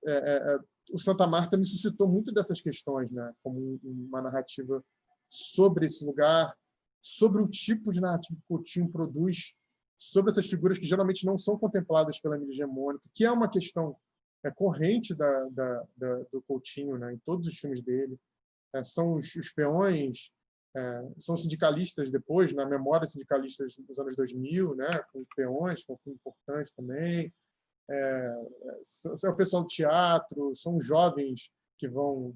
o Santa Marta me suscitou muito dessas questões, né? Como uma narrativa sobre esse lugar, sobre o tipo de narrativa que o Coutinho produz, sobre essas figuras que geralmente não são contempladas pela mídia hegemônica, que é uma questão corrente do Coutinho, né? Em todos os filmes dele. São os peões, são sindicalistas depois, na memória sindicalistas dos anos 2000, né? Com os peões, que é um filme importante também. É o pessoal do teatro, são os jovens que vão...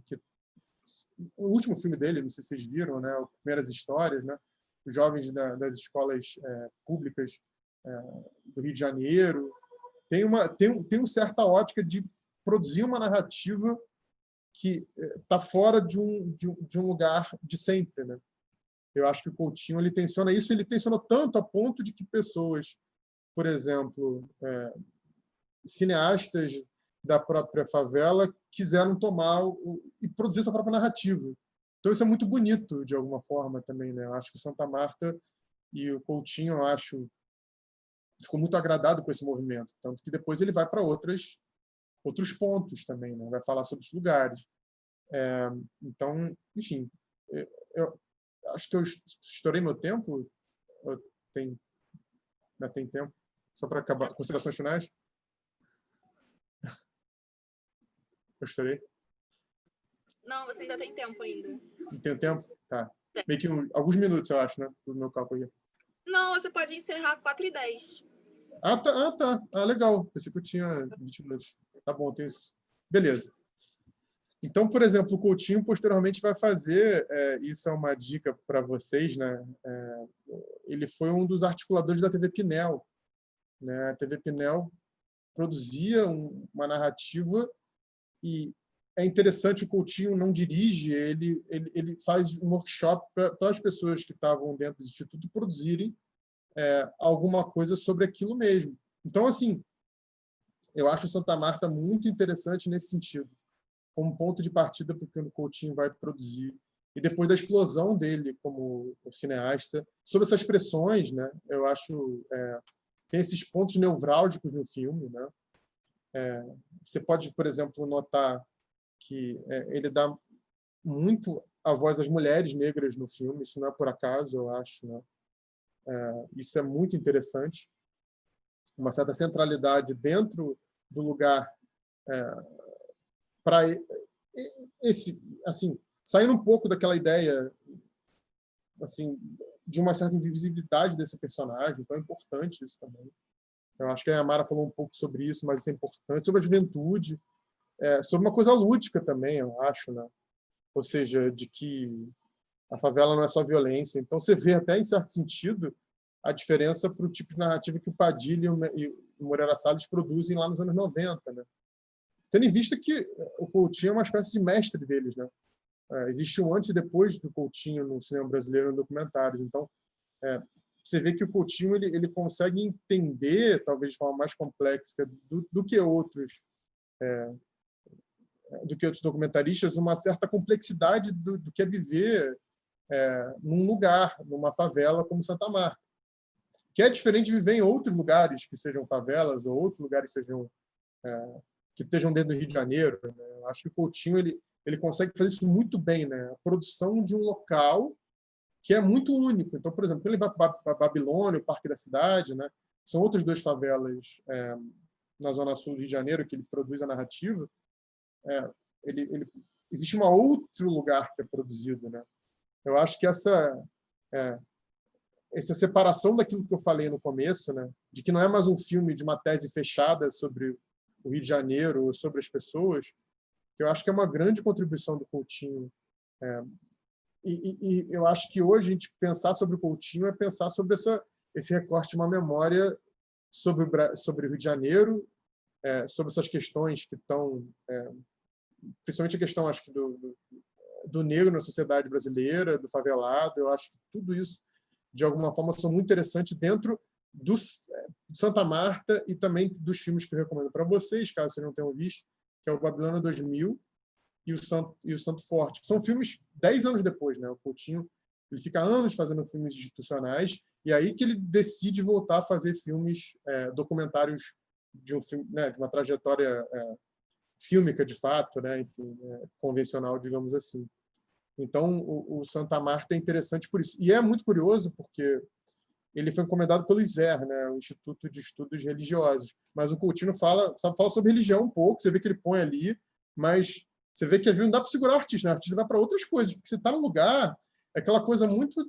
o último filme dele, não sei se vocês viram, né? Primeiras Histórias, né? Os jovens das escolas públicas do Rio de Janeiro. Tem uma certa ótica de produzir uma narrativa que está fora de um lugar de sempre, né? Eu acho que o Coutinho ele tensiona isso, ele tensionou tanto a ponto de que pessoas, por exemplo, cineastas da própria favela quiseram tomar e produzir essa própria narrativa. Então isso é muito bonito de alguma forma também, né? Eu acho que Santa Marta e o Coutinho, eu acho, ficou muito agradado com esse movimento, tanto que depois ele vai para outros pontos também, né? Vai falar sobre os lugares. Então, enfim, eu acho que eu estourei meu tempo. Ainda tem tempo? Só para acabar, considerações finais? Eu estourei? Não, você ainda tem tempo ainda. Tem tempo? Tá. Meio que alguns minutos, eu acho, né? Do meu cálculo aqui. Não, você pode encerrar 4h10. Tá. Legal. Pensei que eu tinha 20 minutos. Tá bom, tem isso. Beleza. Então, por exemplo, o Coutinho posteriormente vai fazer, isso é uma dica para vocês, né? Ele foi um dos articuladores da TV Pinel, né? A TV Pinel produzia uma narrativa e é interessante, o Coutinho não dirige, ele faz um workshop para as pessoas que estavam dentro do Instituto produzirem alguma coisa sobre aquilo mesmo. Então, assim, eu acho o Santa Marta muito interessante nesse sentido, como ponto de partida para o que o Coutinho vai produzir. E depois da explosão dele como cineasta, sobre essas pressões, né? Eu acho tem esses pontos nevrálgicos no filme, né? Você pode, por exemplo, notar que ele dá muito a voz às mulheres negras no filme, isso não é por acaso, eu acho, né? Isso é muito interessante, uma certa centralidade dentro do lugar para esse, assim, saindo um pouco daquela ideia, assim, de uma certa invisibilidade desse personagem, então é importante isso também. Eu acho que a Amara falou um pouco sobre isso, mas isso é importante, sobre a juventude, sobre uma coisa lúdica também, eu acho, né? ou seja, de que a favela não é só violência. Então, você vê até, em certo sentido, a diferença para o tipo de narrativa que o Padilha e o Moreira Salles produzem lá nos anos 90, né? Tendo em vista que o Coutinho é uma espécie de mestre deles, né? Existe um antes e depois do Coutinho no cinema brasileiro, em documentários. Então, você vê que o Coutinho ele consegue entender, talvez de forma mais complexa do que outros documentaristas, uma certa complexidade do que é viver num lugar, numa favela como Santa Marta, que é diferente de viver em outros lugares que sejam favelas ou outros lugares que estejam dentro do Rio de Janeiro, né? Eu acho que o Coutinho ele consegue fazer isso muito bem, né? A produção de um local que é muito único. Então, por exemplo, quando ele vai para Babilônia, o Parque da Cidade, né? São outras duas favelas na zona sul do Rio de Janeiro que ele produz a narrativa. Existe um outro lugar que é produzido, né? Eu acho que essa separação daquilo que eu falei no começo, né? De que não é mais um filme de uma tese fechada sobre o Rio de Janeiro ou sobre as pessoas, que eu acho que é uma grande contribuição do Coutinho. E eu acho que hoje a gente pensar sobre o Coutinho é pensar sobre esse recorte de uma memória sobre o Rio de Janeiro, sobre essas questões que estão, principalmente a questão, acho que do negro na sociedade brasileira, do favelado. Eu acho que tudo isso, de alguma forma, são muito interessantes dentro do Santa Marta e também dos filmes que eu recomendo para vocês, caso vocês não tenham visto, que é o Babilônia 2000 e o Santo Forte, que são filmes 10 anos depois, né? O Coutinho ele fica anos fazendo filmes institucionais e aí que ele decide voltar a fazer filmes documentários de um filme, né, de uma trajetória fílmica de fato, né? Enfim, convencional, digamos assim. Então, o Santa Marta é interessante por isso. E é muito curioso porque ele foi encomendado pelo ISER, né, o Instituto de Estudos Religiosos. Mas o Coutinho fala sobre religião um pouco, você vê que ele põe ali, mas você vê que às vezes não dá para segurar o artista, né? O artista vai para outras coisas, porque você está num lugar, é aquela coisa muito...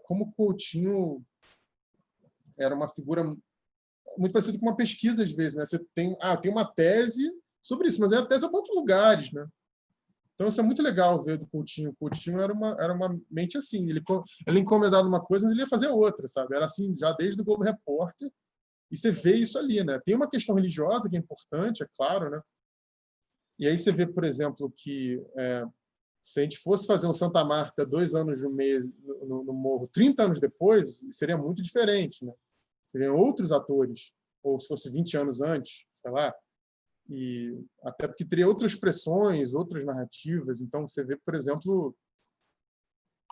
como o Coutinho era uma figura muito parecida com uma pesquisa, às vezes, né? Você tem uma tese sobre isso, mas a tese é para outros lugares, né? Então, isso é muito legal ver do Coutinho. O Coutinho era uma mente assim. Ele encomendava uma coisa, mas ele ia fazer outra, sabe? Era assim, já desde o Globo Repórter. E você vê isso ali, né? Tem uma questão religiosa que é importante, é claro, né? E aí você vê, por exemplo, que se a gente fosse fazer um Santa Marta 2 anos no Morro, 30 anos depois, seria muito diferente, né? Seriam outros atores. Ou se fosse 20 anos antes, sei lá. E até porque teria outras expressões, outras narrativas. Então, você vê, por exemplo,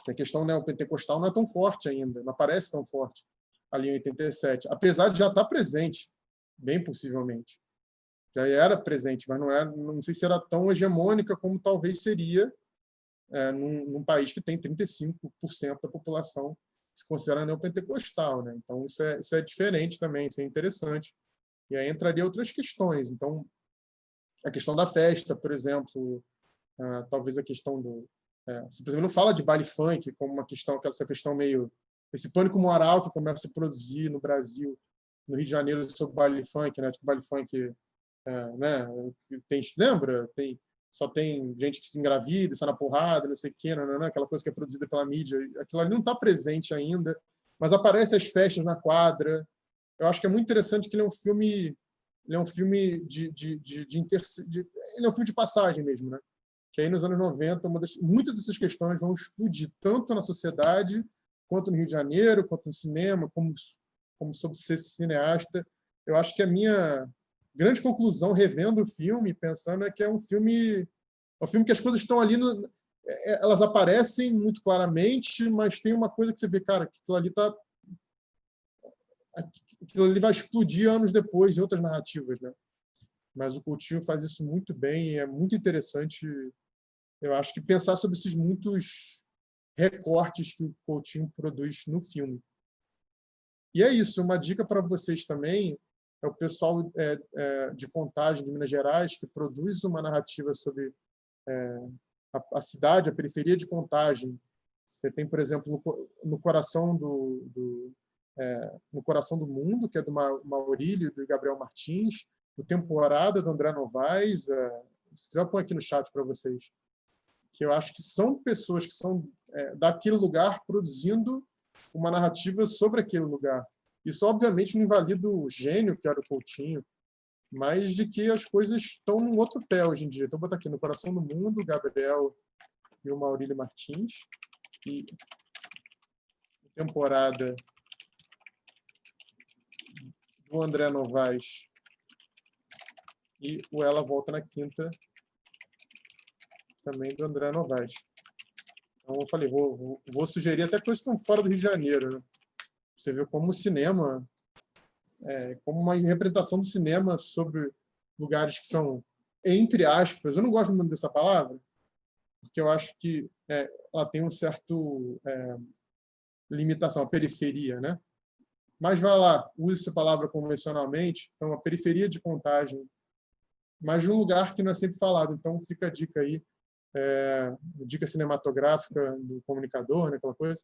que a questão neopentecostal não é tão forte ainda, não aparece tão forte ali em 87, apesar de já estar presente, bem possivelmente. Já era presente, mas não sei se era tão hegemônica como talvez seria num país que tem 35% da população que se considera neopentecostal, né? Então, isso é diferente também, isso é interessante. E aí entraria outras questões. Então, a questão da festa, por exemplo, talvez a questão do... Você, por exemplo, não fala de baile funk como uma questão, essa questão meio... Esse pânico moral que começa a se produzir no Brasil, no Rio de Janeiro, sobre baile funk, né? Tipo, baile funk, né? Lembra? Só tem gente que se engravida, sai na porrada, não sei o quê, não, aquela coisa que é produzida pela mídia. Aquilo ali não está presente ainda, mas aparece as festas na quadra. Eu acho que é muito interessante que ele é um filme... Ele é um filme ele é um filme de passagem mesmo, né? Que aí nos anos 90 muitas dessas questões vão explodir tanto na sociedade quanto no Rio de Janeiro, quanto no cinema, como sobre ser cineasta. Eu acho que a minha grande conclusão revendo o filme, pensando, é que é um filme que as coisas estão ali, elas aparecem muito claramente, mas tem uma coisa que você vê, cara, que aquilo ali vai explodir anos depois em outras narrativas, né? Mas o Coutinho faz isso muito bem e é muito interessante, eu acho, que pensar sobre esses muitos recortes que o Coutinho produz no filme. E é isso, uma dica para vocês também é o pessoal de Contagem de Minas Gerais, que produz uma narrativa sobre a cidade, a periferia de Contagem. Você tem, por exemplo, no Coração no Coração do Mundo, que é do Maurílio e do Gabriel Martins, o Temporada, do André Novaes. Se quiser, eu ponho aqui no chat para vocês. que eu acho que são pessoas que são daquele lugar produzindo uma narrativa sobre aquele lugar. Isso, obviamente, não invalida o gênio que era o Coutinho, mas de que as coisas estão num outro pé hoje em dia. Então, vou botar aqui No Coração do Mundo, Gabriel e o Maurílio Martins, e temporada do André Novaes e o Ela Volta na Quinta, também do André Novaes. Então, eu falei, vou sugerir até coisas que estão fora do Rio de Janeiro, né? Você vê como o cinema, como uma representação do cinema sobre lugares que são, entre aspas, eu não gosto muito dessa palavra, porque eu acho que ela tem um certo limitação, a periferia, né? Mas vai lá, use essa palavra convencionalmente, então a periferia de Contagem, mas de um lugar que não é sempre falado. Então fica a dica aí, dica cinematográfica do comunicador, né, aquela coisa,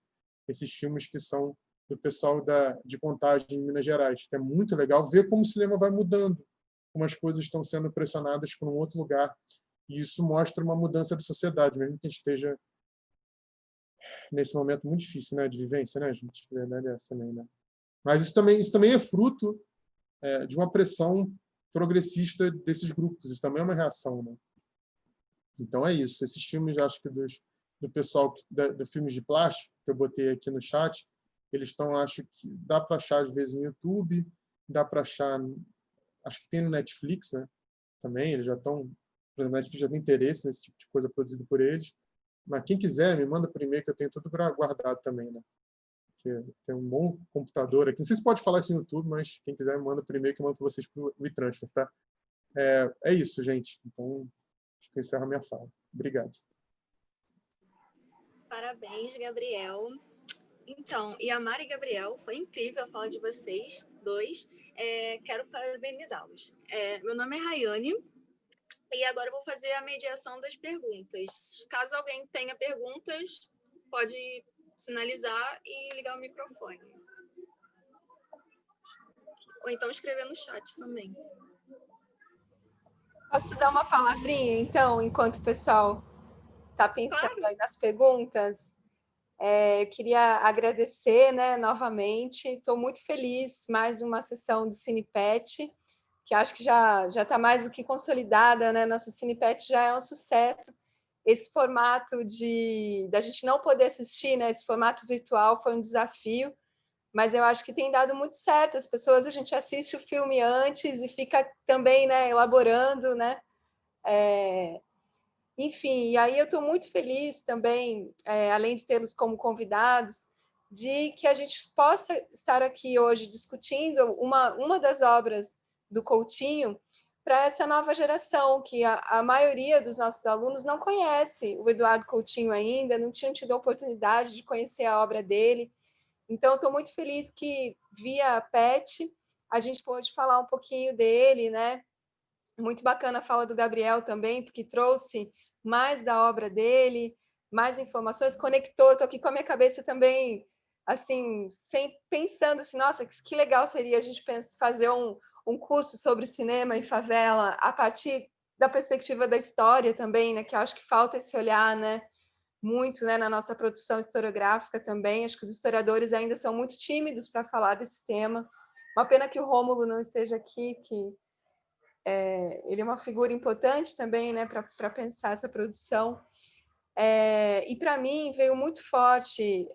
esses filmes que são do pessoal de Contagem, em Minas Gerais, que é muito legal ver como o cinema vai mudando, como as coisas estão sendo pressionadas por um outro lugar. E isso mostra uma mudança de sociedade, mesmo que a gente esteja nesse momento muito difícil, né, de vivência, né, gente? A verdade é essa também, né? Mas isso também é fruto de uma pressão progressista desses grupos. Isso também é uma reação, né? Então é isso. Esses filmes, acho que do pessoal do filmes de plástico, que eu botei aqui no chat, eles estão, acho que dá para achar às vezes no YouTube, dá para achar, acho que tem no Netflix, né? Também, eles já estão, por exemplo, a Netflix já tem interesse nesse tipo de coisa produzido por eles. Mas quem quiser, me manda por e-mail, que eu tenho tudo para guardar também, né? Porque tem um bom computador aqui. Não sei se pode falar isso no YouTube, mas quem quiser, me manda por e-mail, que eu mando para vocês por WeTransfer, tá? É isso, gente. Então, acho que eu encerro a minha fala. Obrigado. Parabéns, Gabriel. Então, Iamar e Gabriel, foi incrível a fala de vocês dois. Quero parabenizá-los. Meu nome é Rayane e agora eu vou fazer a mediação das perguntas. Caso alguém tenha perguntas, pode sinalizar e ligar o microfone. Ou então escrever no chat também. Posso dar uma palavrinha, então, enquanto o pessoal está pensando aí nas perguntas? Queria agradecer, né, novamente. Estou muito feliz, mais uma sessão do Cinepet, que acho que já está mais do que consolidada, né? Nosso Cinepet já é um sucesso. Esse formato da gente não poder assistir, né? Esse formato virtual foi um desafio, mas eu acho que tem dado muito certo. As pessoas, a gente assiste o filme antes e fica também, né, elaborando, né? Enfim, e aí eu estou muito feliz também, além de tê-los como convidados, de que a gente possa estar aqui hoje discutindo uma das obras do Coutinho para essa nova geração, que a maioria dos nossos alunos não conhece o Eduardo Coutinho ainda, não tinham tido a oportunidade de conhecer a obra dele. Então, estou muito feliz que, via PET, a gente pôde falar um pouquinho dele, né? Muito bacana a fala do Gabriel também, porque trouxe mais da obra dele, mais informações, conectou. Estou aqui com a minha cabeça também, assim, pensando assim, nossa, que legal seria a gente fazer um curso sobre cinema e favela a partir da perspectiva da história também, né? Que eu acho que falta esse olhar, né? Muito, né? Na nossa produção historiográfica também. Acho que os historiadores ainda são muito tímidos para falar desse tema. Uma pena que o Rômulo não esteja aqui, que ele é uma figura importante também, né, para pensar essa produção. E para mim veio muito forte.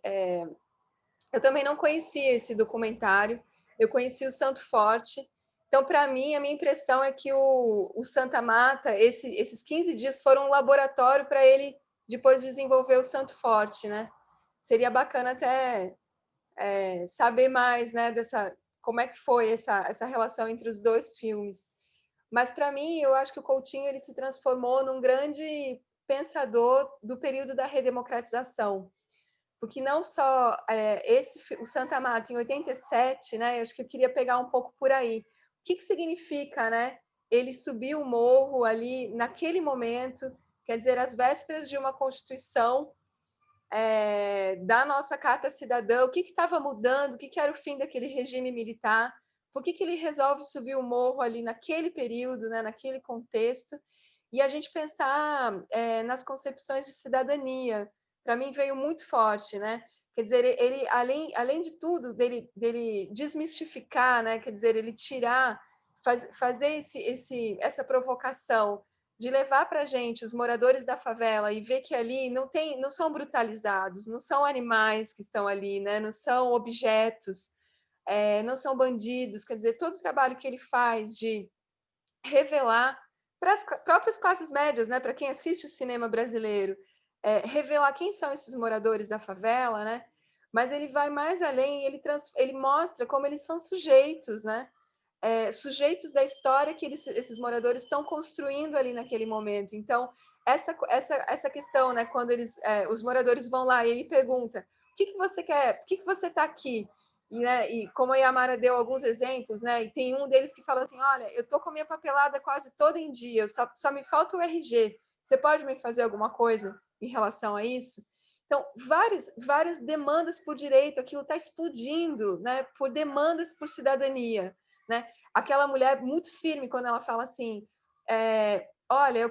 Eu também não conhecia esse documentário, eu conheci o Santo Forte. Então, para mim, a minha impressão é que o Santa Mata, esses 15 dias foram um laboratório para ele depois desenvolver o Santo Forte, né? Seria bacana até saber mais, né, como é que foi essa relação entre os dois filmes. Mas, para mim, eu acho que o Coutinho ele se transformou num grande pensador do período da redemocratização. Porque não só o Santa Marta, em 87, né, eu acho que eu queria pegar um pouco por aí. O que significa, né, ele subir o morro ali, naquele momento, quer dizer, às vésperas de uma Constituição, da nossa Carta Cidadã, o que estava mudando, o que era o fim daquele regime militar, por que ele resolve subir o morro ali naquele período, né, naquele contexto, e a gente pensar nas concepções de cidadania. Para mim veio muito forte, né? Quer dizer, ele além de tudo, dele desmistificar, né? Quer dizer, ele tirar, fazer essa provocação de levar para a gente os moradores da favela e ver que ali não são brutalizados, não são animais que estão ali, né? Não são objetos, não são bandidos. Quer dizer, todo o trabalho que ele faz de revelar para as próprias classes médias, né? Para quem assiste o cinema brasileiro, revelar quem são esses moradores da favela, né? Mas ele vai mais além, ele mostra como eles são sujeitos, né? Sujeitos da história que esses moradores estão construindo ali naquele momento. Então, essa questão, né, quando os moradores vão lá e ele pergunta: o que você quer? Por que você está aqui? E como a Yamara deu alguns exemplos, né, e tem um deles que fala assim: olha, eu estou com a minha papelada quase toda em dia, só me falta o RG. Você pode me fazer alguma coisa em relação a isso? Então, várias demandas por direito, aquilo está explodindo, né, por demandas por cidadania. Né? Aquela mulher muito firme quando ela fala assim: olha,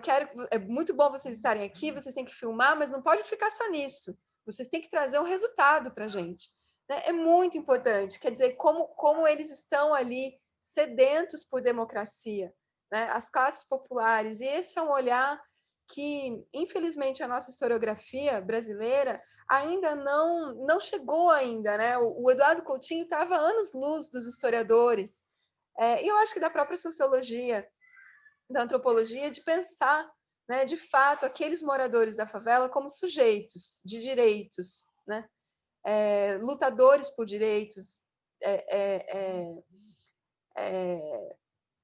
é muito bom vocês estarem aqui, vocês têm que filmar, mas não pode ficar só nisso. Vocês têm que trazer um resultado para a gente. Né? É muito importante. Quer dizer, como eles estão ali sedentos por democracia, né? As classes populares. E esse é um olhar que, infelizmente, a nossa historiografia brasileira ainda não chegou ainda, né? O Eduardo Coutinho estava anos-luz dos historiadores. E eu acho que da própria sociologia, da antropologia, de pensar, né, de fato, aqueles moradores da favela como sujeitos de direitos, né? Lutadores por direitos,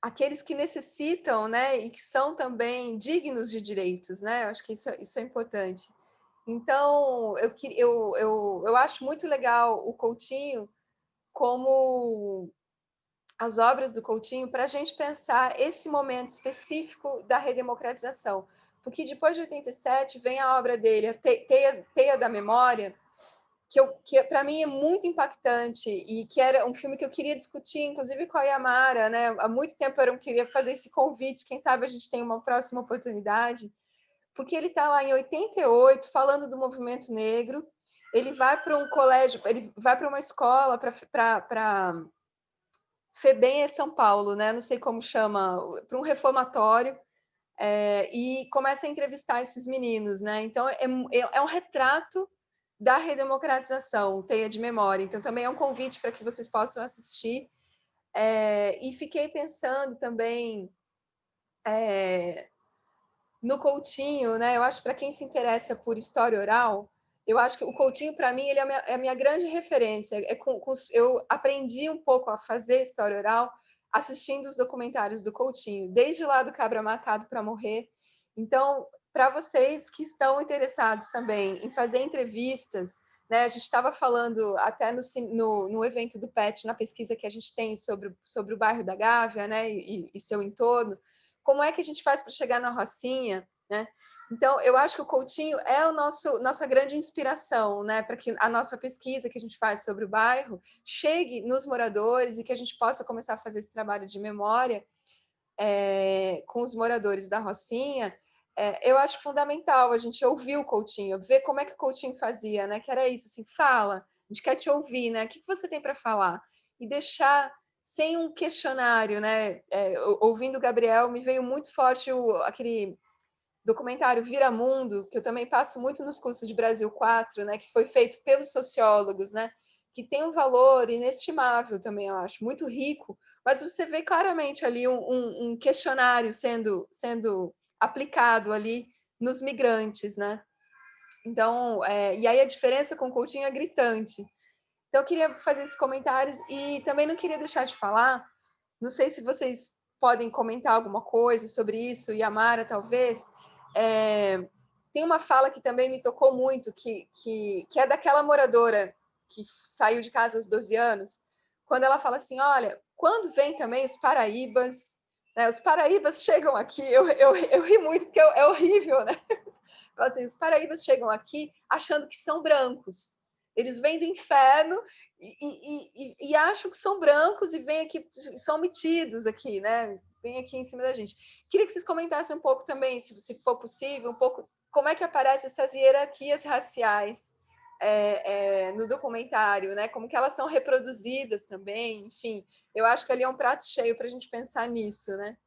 aqueles que necessitam, né, e que são também dignos de direitos, né? Eu acho que isso é importante. Então, eu acho muito legal o Coutinho como as obras do Coutinho para a gente pensar esse momento específico da redemocratização. Porque depois de 87 vem a obra dele, a Teia da Memória, que para mim é muito impactante e que era um filme que eu queria discutir, inclusive com a Yamara, né? Há muito tempo eu queria fazer esse convite, quem sabe a gente tem uma próxima oportunidade, porque ele está lá em 88 falando do movimento negro, ele vai para um colégio, ele vai para uma escola para FEBEM é São Paulo, né? Não sei como chama, para um reformatório, e começa a entrevistar esses meninos, né? Então, é um retrato da redemocratização, Teia de Memória. Então, também é um convite para que vocês possam assistir. E fiquei pensando também no Coutinho, né? Eu acho que para quem se interessa por história oral, eu acho que o Coutinho, para mim, ele é a minha grande referência. Eu aprendi um pouco a fazer história oral assistindo os documentários do Coutinho, desde lá do Cabra Marcado para Morrer. Então, para vocês que estão interessados também em fazer entrevistas, né, a gente estava falando até no evento do PET, na pesquisa que a gente tem sobre o bairro da Gávea, né, e seu entorno, como é que a gente faz para chegar na Rocinha, né? Então, eu acho que o Coutinho é nossa grande inspiração, né, para que a nossa pesquisa que a gente faz sobre o bairro chegue nos moradores e que a gente possa começar a fazer esse trabalho de memória com os moradores da Rocinha. Eu acho fundamental a gente ouvir o Coutinho, ver como é que o Coutinho fazia, né, que era isso, assim, fala, a gente quer te ouvir, né, o que você tem para falar? E deixar sem um questionário, né, ouvindo o Gabriel, me veio muito forte aquele documentário Vira Mundo, que eu também passo muito nos cursos de Brasil 4, né, que foi feito pelos sociólogos, né, que tem um valor inestimável também, eu acho, muito rico, mas você vê claramente ali um questionário sendo aplicado ali nos migrantes, né? Então, e aí a diferença com o Coutinho é gritante. Então, eu queria fazer esses comentários e também não queria deixar de falar, não sei se vocês podem comentar alguma coisa sobre isso, Yamara, talvez. Tem uma fala que também me tocou muito, que é daquela moradora que saiu de casa aos 12 anos, quando ela fala assim, olha, quando vem também os paraíbas, né, os paraíbas chegam aqui, eu ri muito, porque é horrível, né? Assim, os paraíbas chegam aqui achando que são brancos, Eles vêm do inferno e acham que são brancos e vêm aqui, são metidos aqui, né? Vêm aqui em cima da gente. Queria que vocês comentassem um pouco também, se for possível, um pouco como é que aparecem essas hierarquias raciais no documentário, né? Como que elas são reproduzidas também, enfim. Eu acho que ali é um prato cheio para a gente pensar nisso, né?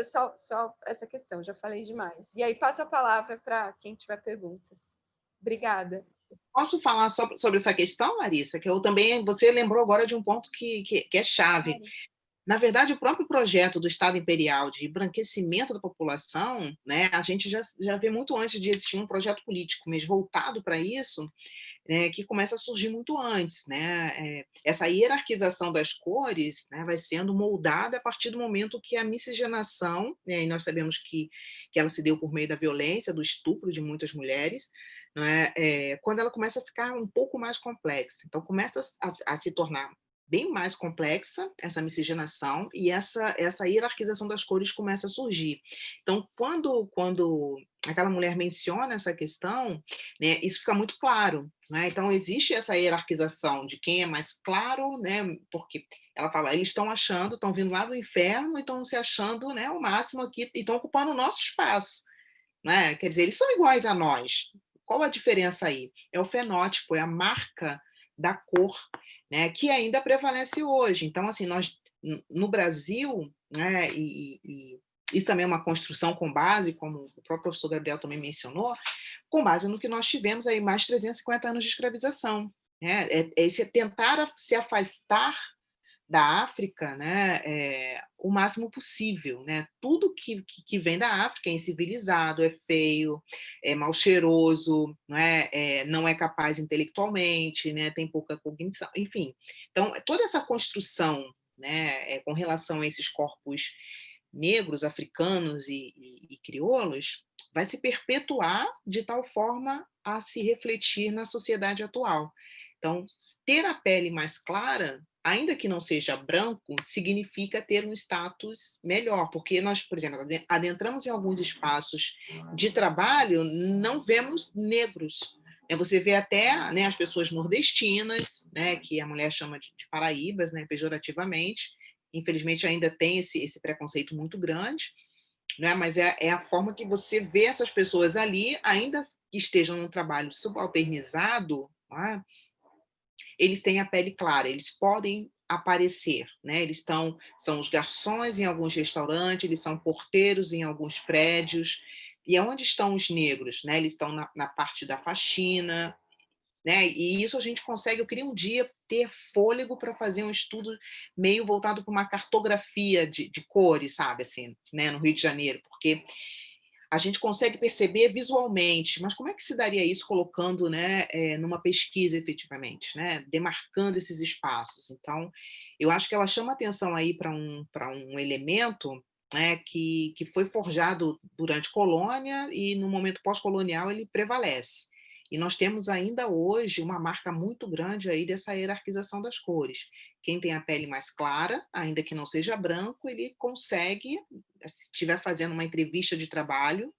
Só essa questão, já falei demais. E aí, passo a palavra para quem tiver perguntas. Obrigada. Posso falar sobre essa questão, Larissa? Que eu também, você lembrou agora de um ponto que é chave. Na verdade, o próprio projeto do Estado Imperial de embranquecimento da população, né, a gente já vê muito antes de existir um projeto político, mas voltado para isso, né, que começa a surgir muito antes. Né? Essa hierarquização das cores, né, vai sendo moldada a partir do momento que a miscigenação, né, e nós sabemos que ela se deu por meio da violência, do estupro de muitas mulheres, né, quando ela começa a ficar um pouco mais complexa. Então, começa a se tornar bem mais complexa essa miscigenação e essa hierarquização das cores começa a surgir. Então, quando aquela mulher menciona essa questão, né, isso fica muito claro. Né? Então, existe essa hierarquização de quem é mais claro, né, porque ela fala, eles estão achando, estão vindo lá do inferno e estão se achando, né, o máximo aqui, e estão ocupando o nosso espaço. Né? Quer dizer, eles são iguais a nós. Qual a diferença aí? É o fenótipo, é a marca da cor, né, que ainda prevalece hoje. Então, assim, nós, no Brasil, né, e isso também é uma construção com base, como o próprio professor Gabriel também mencionou, com base no que nós tivemos aí mais de 350 anos de escravização. Né? Esse tentar se afastar da África, né, o máximo possível. Né? Tudo que vem da África é incivilizado, é feio, é mal cheiroso, não é capaz intelectualmente, né, tem pouca cognição, enfim. Então, toda essa construção, né, com relação a esses corpos negros, africanos e crioulos, vai se perpetuar de tal forma a se refletir na sociedade atual. Então, ter a pele mais clara, ainda que não seja branco, significa ter um status melhor, porque nós, por exemplo, adentramos em alguns espaços de trabalho, não vemos negros. Você vê até, né, as pessoas nordestinas, né, que a mulher chama de paraíbas, né, pejorativamente. Infelizmente, ainda tem esse preconceito muito grande, né? Mas é a forma que você vê essas pessoas ali, ainda que estejam num trabalho subalternizado, né? Eles têm a pele clara, eles podem aparecer, né? Eles são os garçons em alguns restaurantes, eles são porteiros em alguns prédios. E onde estão os negros? Né? Eles estão na parte da faxina, né? E isso a gente consegue, eu queria um dia ter fôlego para fazer um estudo meio voltado para uma cartografia de cores, sabe, assim, né? No Rio de Janeiro, porque a gente consegue perceber visualmente, mas como é que se daria isso colocando, né, numa pesquisa efetivamente, né? Demarcando esses espaços. Então, eu acho que ela chama atenção aí para um elemento, né, que foi forjado durante colônia e no momento pós-colonial ele prevalece. E nós temos ainda hoje uma marca muito grande aí dessa hierarquização das cores. Quem tem a pele mais clara, ainda que não seja branco, ele consegue, se estiver fazendo uma entrevista de trabalho,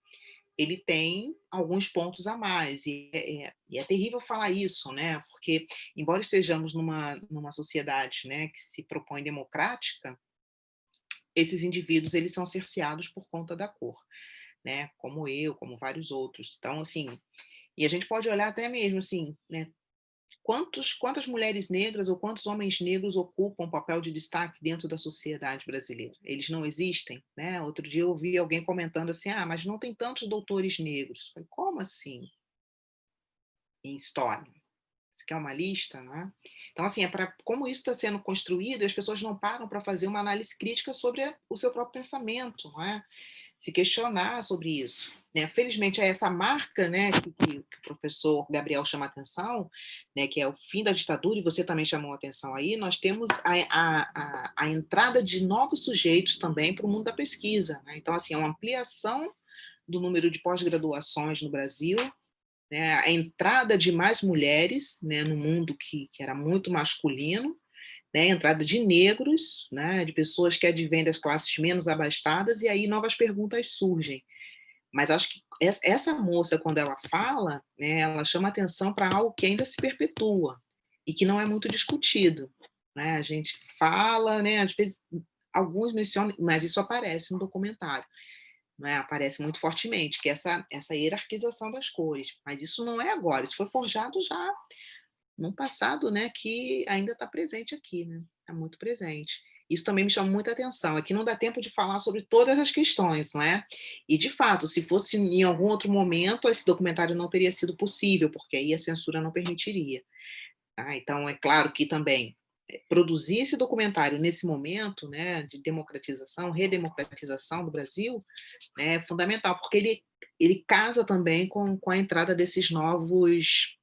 ele tem alguns pontos a mais. E é terrível falar isso, né? Porque, embora estejamos numa sociedade, né, que se propõe democrática, esses indivíduos eles são cerceados por conta da cor, né? Como eu, como vários outros. Então, assim, e a gente pode olhar até mesmo assim, né? Quantas mulheres negras ou quantos homens negros ocupam um papel de destaque dentro da sociedade brasileira? Eles não existem, né? Outro dia eu ouvi alguém comentando assim, mas não tem tantos doutores negros. Eu falei, como assim? Em história. Você quer uma lista, né? Então, assim, como isso está sendo construído, as pessoas não param para fazer uma análise crítica sobre o seu próprio pensamento, não é? Se questionar sobre isso. Né? Felizmente, é essa marca, né, que o professor Gabriel chama a atenção, né, que é o fim da ditadura, e você também chamou a atenção aí, nós temos a entrada de novos sujeitos também para o mundo da pesquisa. Né? Então, assim, é uma ampliação do número de pós-graduações no Brasil, né? A entrada de mais mulheres, né, no mundo que era muito masculino, né, entrada de negros, né, de pessoas que advêm das classes menos abastadas, e aí novas perguntas surgem. Mas acho que essa moça, quando ela fala, né, ela chama atenção para algo que ainda se perpetua e que não é muito discutido, né? A gente fala, né, às vezes alguns mencionam, mas isso aparece no documentário, né? Aparece muito fortemente, que é essa hierarquização das cores. Mas isso não é agora, isso foi forjado já num passado, né, que ainda está presente aqui, né? Está muito presente. Isso também me chama muita atenção. Aqui não dá tempo de falar sobre todas as questões, não é? E, de fato, se fosse em algum outro momento, esse documentário não teria sido possível, porque aí a censura não permitiria. Tá? Então, é claro que também produzir esse documentário nesse momento, né, de democratização, redemocratização do Brasil, né, é fundamental, porque ele casa também com a entrada desses novos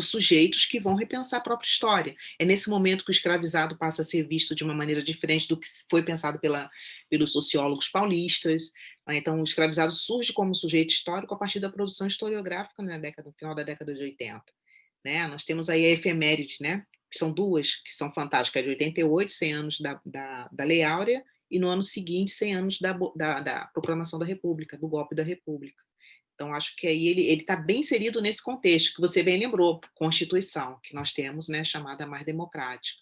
sujeitos que vão repensar a própria história. É nesse momento que o escravizado passa a ser visto de uma maneira diferente do que foi pensado pelos sociólogos paulistas. Então, o escravizado surge como sujeito histórico a partir da produção historiográfica no final da década de 80. Né? Nós temos aí a efeméride, né? Que são duas, que são fantásticas, de 88, 100 anos da Lei Áurea, e no ano seguinte, 100 anos da proclamação da República, do golpe da República. Então, acho que aí ele está bem inserido nesse contexto, que você bem lembrou, Constituição, que nós temos, né, chamada mais democrática.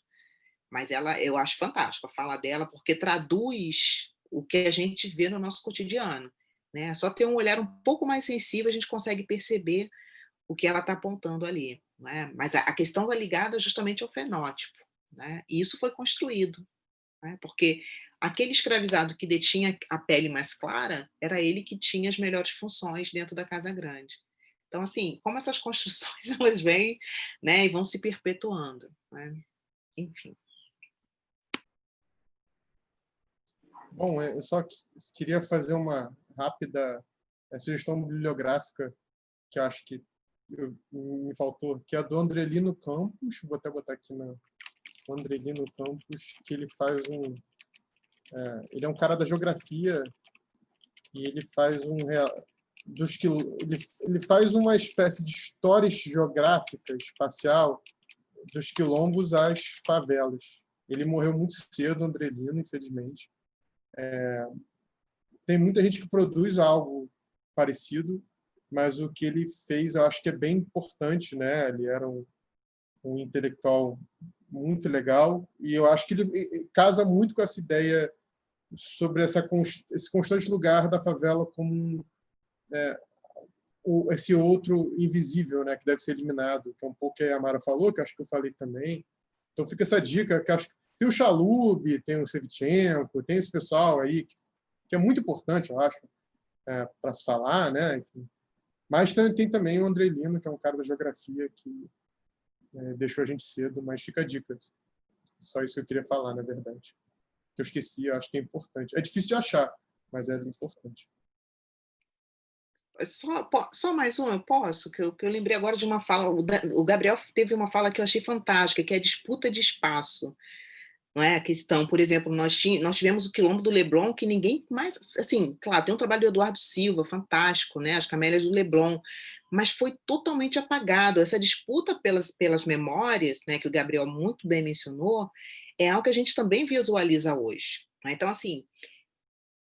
Mas eu acho fantástico a fala dela, porque traduz o que a gente vê no nosso cotidiano. Né? Só ter um olhar um pouco mais sensível, a gente consegue perceber o que ela está apontando ali. Né? Mas a questão é ligada justamente ao fenótipo. Né? E isso foi construído. Né? Porque aquele escravizado que detinha a pele mais clara, era ele que tinha as melhores funções dentro da Casa Grande. Então, assim, como essas construções elas vêm, né, e vão se perpetuando. Né? Enfim. Bom, eu só queria fazer uma rápida sugestão bibliográfica que eu acho que me faltou, que é a do Andrelino Campos. Vou até botar aqui no Andrelino Campos, que ele faz ele é um cara da geografia e ele faz ele faz uma espécie de história geográfica espacial dos quilombos às favelas. Ele morreu muito cedo, Andrelino, infelizmente. Tem muita gente que produz algo parecido, mas o que ele fez eu acho que é bem importante, né? Ele era um intelectual muito legal e eu acho que ele casa muito com essa ideia sobre esse constante lugar da favela como esse outro invisível, né, que deve ser eliminado, que é um pouco que a Amara falou, que acho que eu falei também. Então fica essa dica, que acho que tem o Chalub, tem o Sevchenko, tem esse pessoal aí que é muito importante, eu acho, para se falar, né? Enfim. Mas tem também o Andrelino, que é um cara da geografia que deixou a gente cedo, mas fica a dica. Só isso que eu queria falar, na verdade. Que eu esqueci, eu acho que é importante. É difícil de achar, mas é importante. Só mais um, eu posso? Que eu lembrei agora de uma fala, o Gabriel teve uma fala que eu achei fantástica, que é a disputa de espaço. Não é a questão, por exemplo, nós tivemos o Quilombo do Leblon, que ninguém mais, assim, claro, tem um trabalho do Eduardo Silva, fantástico, né, as Camélias do Leblon, mas foi totalmente apagado. Essa disputa pelas memórias, né, que o Gabriel muito bem mencionou, é algo que a gente também visualiza hoje. Né? Então, assim,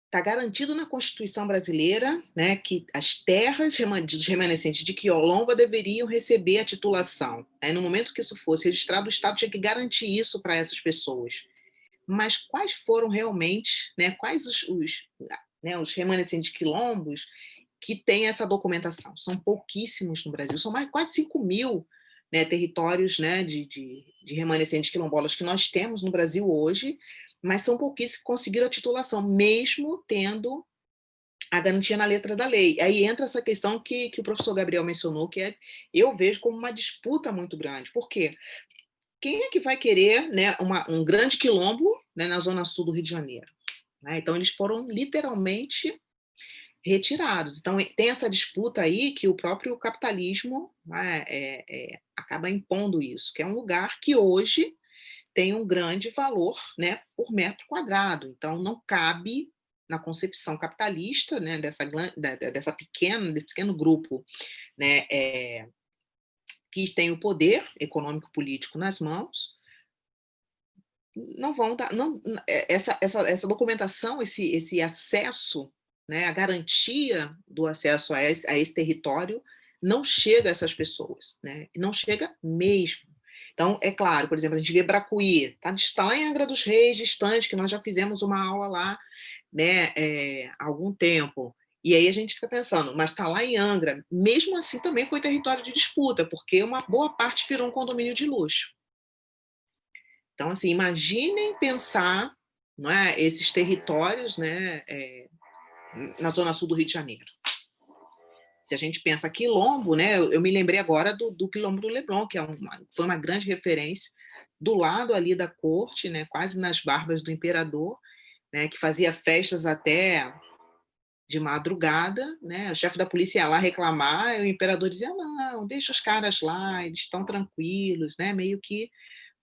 está garantido na Constituição brasileira, né, que as terras dos remanescentes de Quilombo deveriam receber a titulação. Né? No momento que isso fosse registrado, o Estado tinha que garantir isso para essas pessoas. Mas quais foram realmente, né, quais os remanescentes de quilombos que têm essa documentação? São pouquíssimos no Brasil, são quase 5.000, né, territórios, né, de remanescentes quilombolas que nós temos no Brasil hoje, mas são pouquíssimos que conseguiram a titulação, mesmo tendo a garantia na letra da lei. Aí entra essa questão que o professor Gabriel mencionou, que eu vejo como uma disputa muito grande. Por quê? Quem é que vai querer, né, um grande quilombo, né, na zona sul do Rio de Janeiro? Né? Então, eles foram literalmente retirados. Então, tem essa disputa aí que o próprio capitalismo, né, acaba impondo isso, que é um lugar que hoje tem um grande valor, né, por metro quadrado. Então, não cabe na concepção capitalista, né, desse pequeno grupo, né, que tem o poder econômico-político nas mãos, não vão dar. Essa documentação, esse acesso né, a garantia do acesso a esse território não chega a essas pessoas, né? Não chega mesmo. Então, é claro, por exemplo, a gente vê Bracuí, está lá em Angra dos Reis, distante, que nós já fizemos uma aula lá, né, há algum tempo. E aí a gente fica pensando, mas está lá em Angra, mesmo assim também foi território de disputa, porque uma boa parte virou um condomínio de luxo. Então, assim, imaginem pensar, não é, esses territórios, né, na zona sul do Rio de Janeiro. Se a gente pensa quilombo, né, eu me lembrei agora do quilombo do Leblon, que foi uma grande referência, do lado ali da corte, né, quase nas barbas do imperador, né, que fazia festas até de madrugada, né, o chefe da polícia ia lá reclamar, e o imperador dizia, não, deixa os caras lá, eles estão tranquilos, né, meio que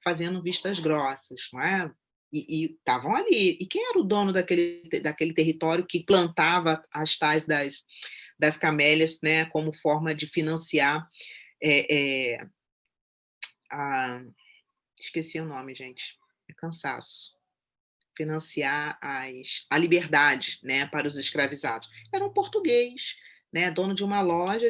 fazendo vistas grossas, não é? E estavam ali. E quem era o dono daquele território que plantava as tais das camélias, né, como forma de financiar esqueci o nome, gente, é cansaço. Financiar a liberdade, né, para os escravizados. Era um português, né, dono de uma loja,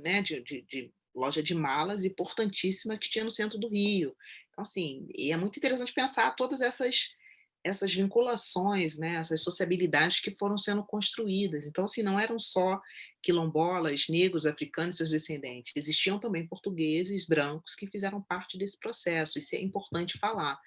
né, de loja de malas importantíssima que tinha no centro do Rio. Então, assim, e é muito interessante pensar todas essas vinculações, né, essas sociabilidades que foram sendo construídas. Então, assim, não eram só quilombolas, negros, africanos e seus descendentes. Existiam também portugueses brancos que fizeram parte desse processo. Isso é importante falar.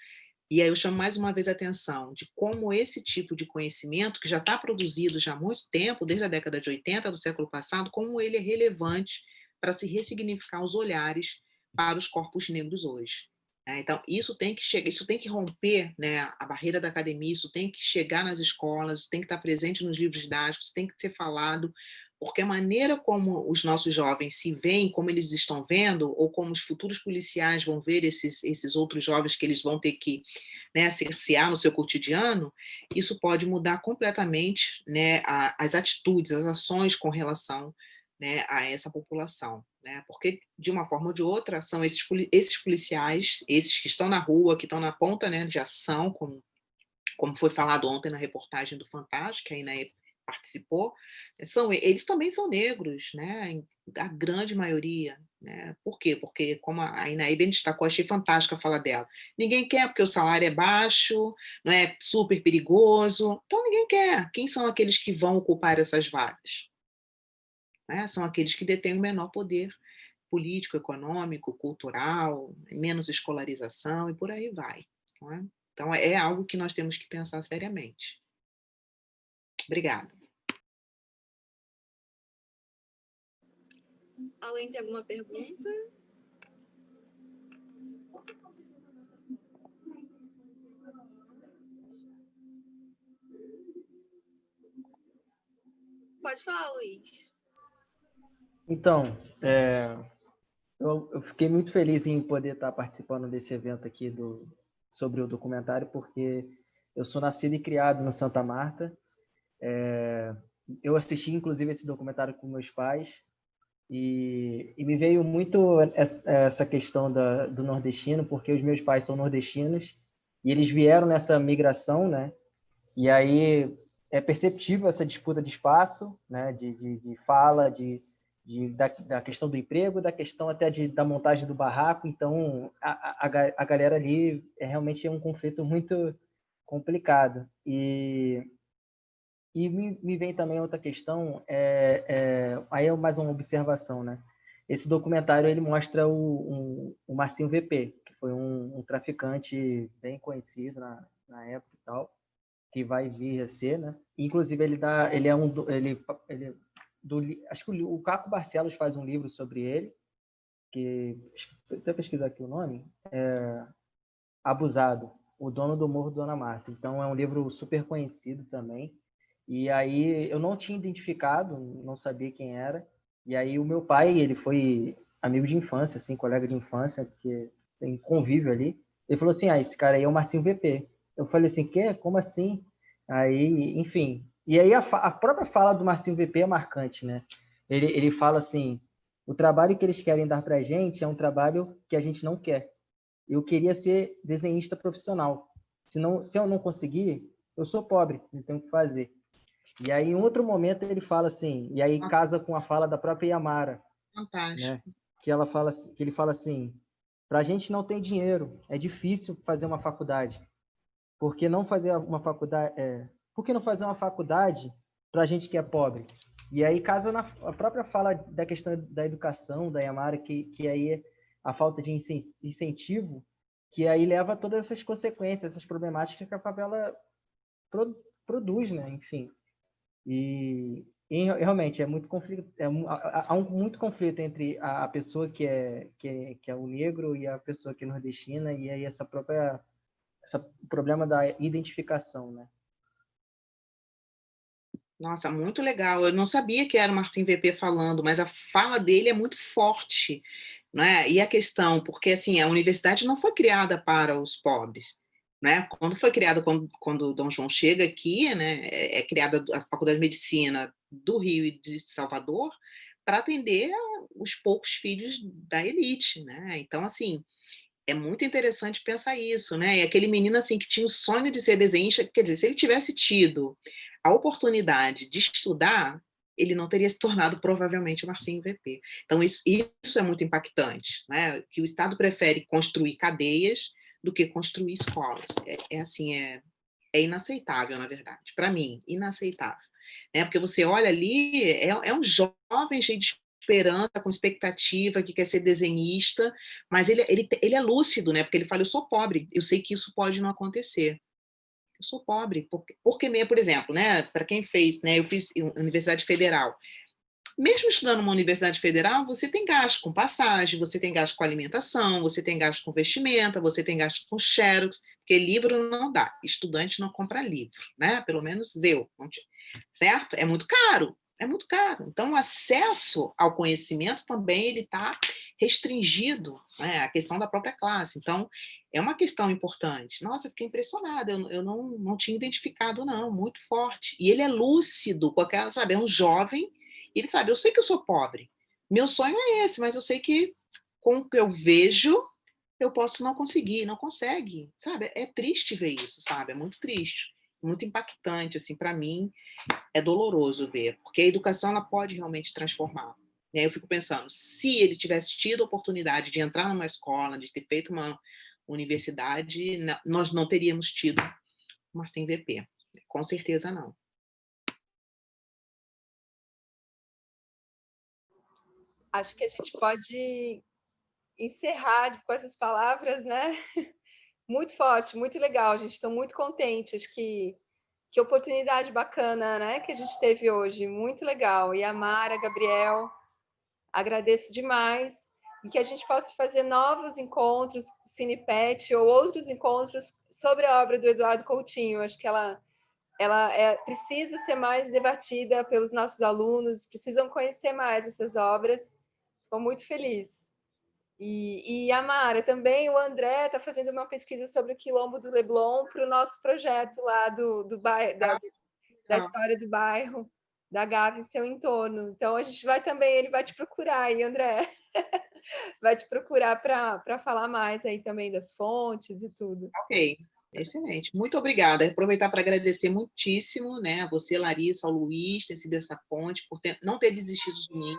E aí eu chamo mais uma vez a atenção de como esse tipo de conhecimento, que já está produzido já há muito tempo, desde a década de 80 do século passado, como ele é relevante para se ressignificar os olhares para os corpos negros hoje. Então, isso tem que chegar, isso tem que romper, né, a barreira da academia, isso tem que chegar nas escolas, isso tem que estar presente nos livros didáticos, tem que ser falado, porque a maneira como os nossos jovens se veem, como eles estão vendo, ou como os futuros policiais vão ver esses outros jovens que eles vão ter que, né, cercear no seu cotidiano, isso pode mudar completamente, né, as atitudes, as ações com relação, né, a essa população, né? Porque, de uma forma ou de outra, são esses policiais, esses que estão na rua, que estão na ponta, né, de ação, como foi falado ontem na reportagem do Fantástico, que a Inaê participou, eles também são negros, né? A grande maioria. Né? Por quê? Porque, como a Inaê bem destacou, achei fantástica a fala dela. Ninguém quer porque o salário é baixo, não é super perigoso. Então, ninguém quer. Quem são aqueles que vão ocupar essas vagas? Né? São aqueles que detêm o menor poder político, econômico, cultural, menos escolarização e por aí vai. Não é? Então, é algo que nós temos que pensar seriamente. Obrigada. Alguém tem alguma pergunta? Pode falar, Luiz. Então, eu fiquei muito feliz em poder estar participando desse evento aqui sobre o documentário, porque eu sou nascido e criado no Santa Marta. Eu assisti, inclusive, esse documentário com meus pais e me veio muito essa questão do nordestino, porque os meus pais são nordestinos e eles vieram nessa migração, né? E aí é perceptível essa disputa de espaço, né? De fala, da questão do emprego, da questão até da montagem do barraco. Então, a galera ali realmente é um conflito muito complicado. E me vem também outra questão, aí é mais uma observação, né? Esse documentário ele mostra o Marcinho VP, que foi um traficante bem conhecido na época e tal, que vai vir a ser, né? Inclusive acho que o Caco Barcelos faz um livro sobre ele, que até pesquisar aqui o nome, Abusado, o dono do Morro Dona Marta. Então é um livro super conhecido também. E aí eu não tinha identificado, não sabia quem era. E aí o meu pai, ele foi amigo de infância, assim, colega de infância, que tem convívio ali. Ele falou assim, esse cara aí é o Marcinho VP. Eu falei assim, quê? Como assim? Aí, enfim. E aí a própria fala do Marcinho VP é marcante, né? Ele fala assim, o trabalho que eles querem dar pra gente é um trabalho que a gente não quer. Eu queria ser desenhista profissional. Se eu não conseguir, eu sou pobre, não tenho o que fazer. E aí, em outro momento, ele fala assim, e aí casa com a fala da própria Yamara, Fantástico. né? Que ele fala assim, para a gente não tem dinheiro, é difícil fazer uma faculdade. Por que não fazer uma faculdade? Por que não fazer uma faculdade para a gente que é pobre? E aí casa na a própria fala da questão da educação da Yamara, que aí é a falta de incentivo, que aí leva a todas essas consequências, essas problemáticas que a favela produz, né? Enfim. E realmente é muito conflito, há muito conflito entre a pessoa que é o negro e a pessoa que é nordestina, e aí esse problema da identificação, né? Nossa, muito legal. Eu não sabia que era o Marcinho VP falando, mas a fala dele é muito forte, né? E a questão, porque assim, a universidade não foi criada para os pobres, né? Quando foi criada, quando o Dom João chega aqui, né? É criada a Faculdade de Medicina do Rio e de Salvador para atender os poucos filhos da elite, né? Então, assim, é muito interessante pensar isso, né? E aquele menino assim que tinha o sonho de ser desenhista, quer dizer, se ele tivesse tido a oportunidade de estudar, ele não teria se tornado provavelmente o Marcinho VP. Então isso é muito impactante, né? Que o Estado prefere construir cadeias do que construir escolas. É inaceitável, na verdade. Para mim, inaceitável. Né? Porque você olha ali, é um jovem cheio de esperança, com expectativa, que quer ser desenhista, mas ele é lúcido, né? Porque ele fala, eu sou pobre, eu sei que isso pode não acontecer. Eu sou pobre, porque mesmo, por exemplo, né? Para quem fez, né? Eu fiz Universidade Federal. Mesmo estudando numa universidade federal, você tem gasto com passagem, você tem gasto com alimentação, você tem gasto com vestimenta, você tem gasto com xerox, porque livro não dá, estudante não compra livro, né? Pelo menos eu, certo? É muito caro, é muito caro. Então, o acesso ao conhecimento também ele está restringido, né? A questão da própria classe. Então, é uma questão importante. Nossa, eu fiquei impressionada, eu não tinha identificado, não, muito forte. E ele é lúcido, com aquela, sabe, é um jovem. Ele sabe, eu sei que eu sou pobre. Meu sonho é esse, mas eu sei que com o que eu vejo, eu posso não conseguir, não consegue, sabe? É triste ver isso, sabe? É muito triste, muito impactante, assim, para mim é doloroso ver, porque a educação ela pode realmente transformar. E aí eu fico pensando, se ele tivesse tido a oportunidade de entrar numa escola, de ter feito uma universidade, nós não teríamos tido o Marcinho VP. Com certeza não. Acho que a gente pode encerrar com essas palavras, né? Muito forte, muito legal, gente. Estou muito contente. Acho que oportunidade bacana, né? Que a gente teve hoje. Muito legal. E a Mara, Gabriel, agradeço demais. E que a gente possa fazer novos encontros, Cinepet, ou outros encontros sobre a obra do Eduardo Coutinho. Acho que ela precisa ser mais debatida pelos nossos alunos, precisam conhecer mais essas obras. Estou muito feliz. E a Mara também, o André está fazendo uma pesquisa sobre o Quilombo do Leblon para o nosso projeto lá do bairro, da história do bairro, da Gávea em seu entorno. Então, a gente vai também, ele vai te procurar aí, André. Vai te procurar para falar mais aí também das fontes e tudo. Ok, excelente. Muito obrigada. Aproveitar para agradecer muitíssimo, né, a você, Larissa, ao Luiz, ter sido essa ponte, por não ter desistido de mim.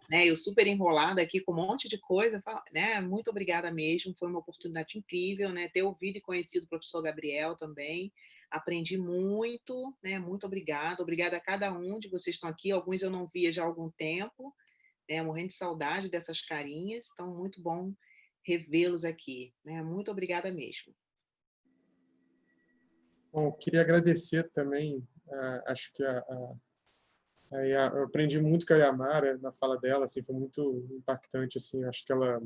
Né, eu super enrolada aqui com um monte de coisa, né? Muito obrigada mesmo, foi uma oportunidade incrível, né? Ter ouvido e conhecido o professor Gabriel também, aprendi muito, né? Muito obrigada, obrigada a cada um de vocês que estão aqui, alguns eu não via já há algum tempo, né? Morrendo de saudade dessas carinhas, então muito bom revê-los aqui, né? Muito obrigada mesmo. Bom, queria agradecer também, acho que eu aprendi muito com a Yamara na fala dela, assim, foi muito impactante, assim, acho que ela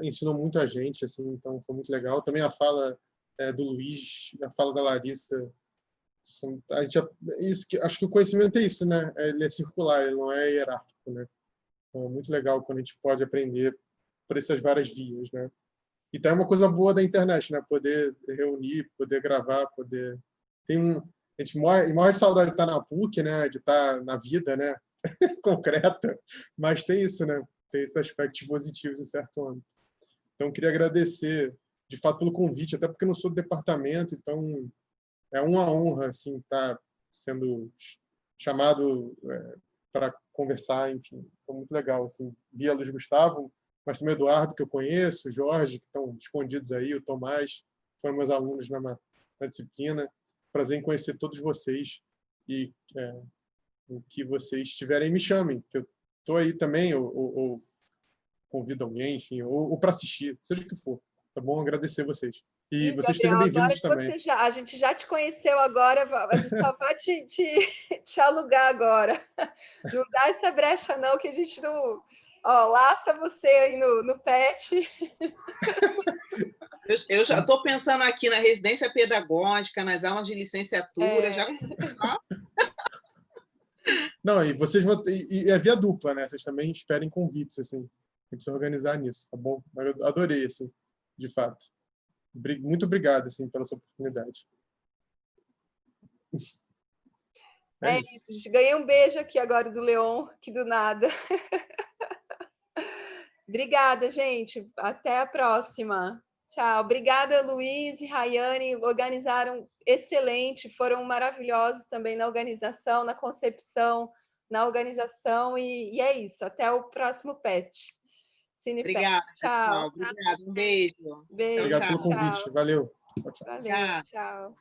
ensinou muito a gente, assim, então foi muito legal. Também a fala do Luiz, a fala da Larissa, a gente, acho que o conhecimento é isso, né? Ele é circular, ele não é hierárquico, né? Então, é muito legal quando a gente pode aprender por essas várias vias, né? E tá uma coisa boa da internet, né? Poder reunir, poder gravar, poder... A gente morre de saudade de estar na PUC, né? De estar na vida, né? Concreta, mas tem isso, né? Tem esses aspectos positivos em certo âmbito. Então, queria agradecer, de fato, pelo convite, até porque eu não sou do departamento, então é uma honra assim estar sendo chamado para conversar, enfim, foi muito legal assim. Vi a Luiz Gustavo, mas também o Eduardo, que eu conheço, o Jorge, que estão escondidos aí, o Tomás, foram meus alunos na disciplina. Prazer em conhecer todos vocês e o que vocês tiverem, me chamem, que eu estou aí também, ou convido alguém, enfim, ou para assistir, seja o que for. Tá bom? Agradecer vocês. E vocês Gabriel, estejam bem-vindos também. A gente já te conheceu agora, a gente só vai te alugar agora. Não dá essa brecha, não, que a gente não... Ó, laça você aí no PET. Eu já estou pensando aqui na residência pedagógica, nas aulas de licenciatura, já... Não, e vocês vão... E é via dupla, né? Vocês também esperem convites, assim. A gente se organizar nisso, tá bom? Mas eu adorei, assim, de fato. Muito obrigado, assim, pela sua oportunidade. É isso. Ganhei um beijo aqui agora do Leon, que do nada. Obrigada, gente. Até a próxima. Tchau. Obrigada, Luiz e Rayane. Organizaram excelente, foram maravilhosos também na organização, na concepção, na organização. E é isso. Até o próximo PET. Obrigada, tchau. Obrigada, um beijo. Beijo. Obrigado pelo convite. Tchau. Valeu. Tchau, tchau. Valeu, tchau.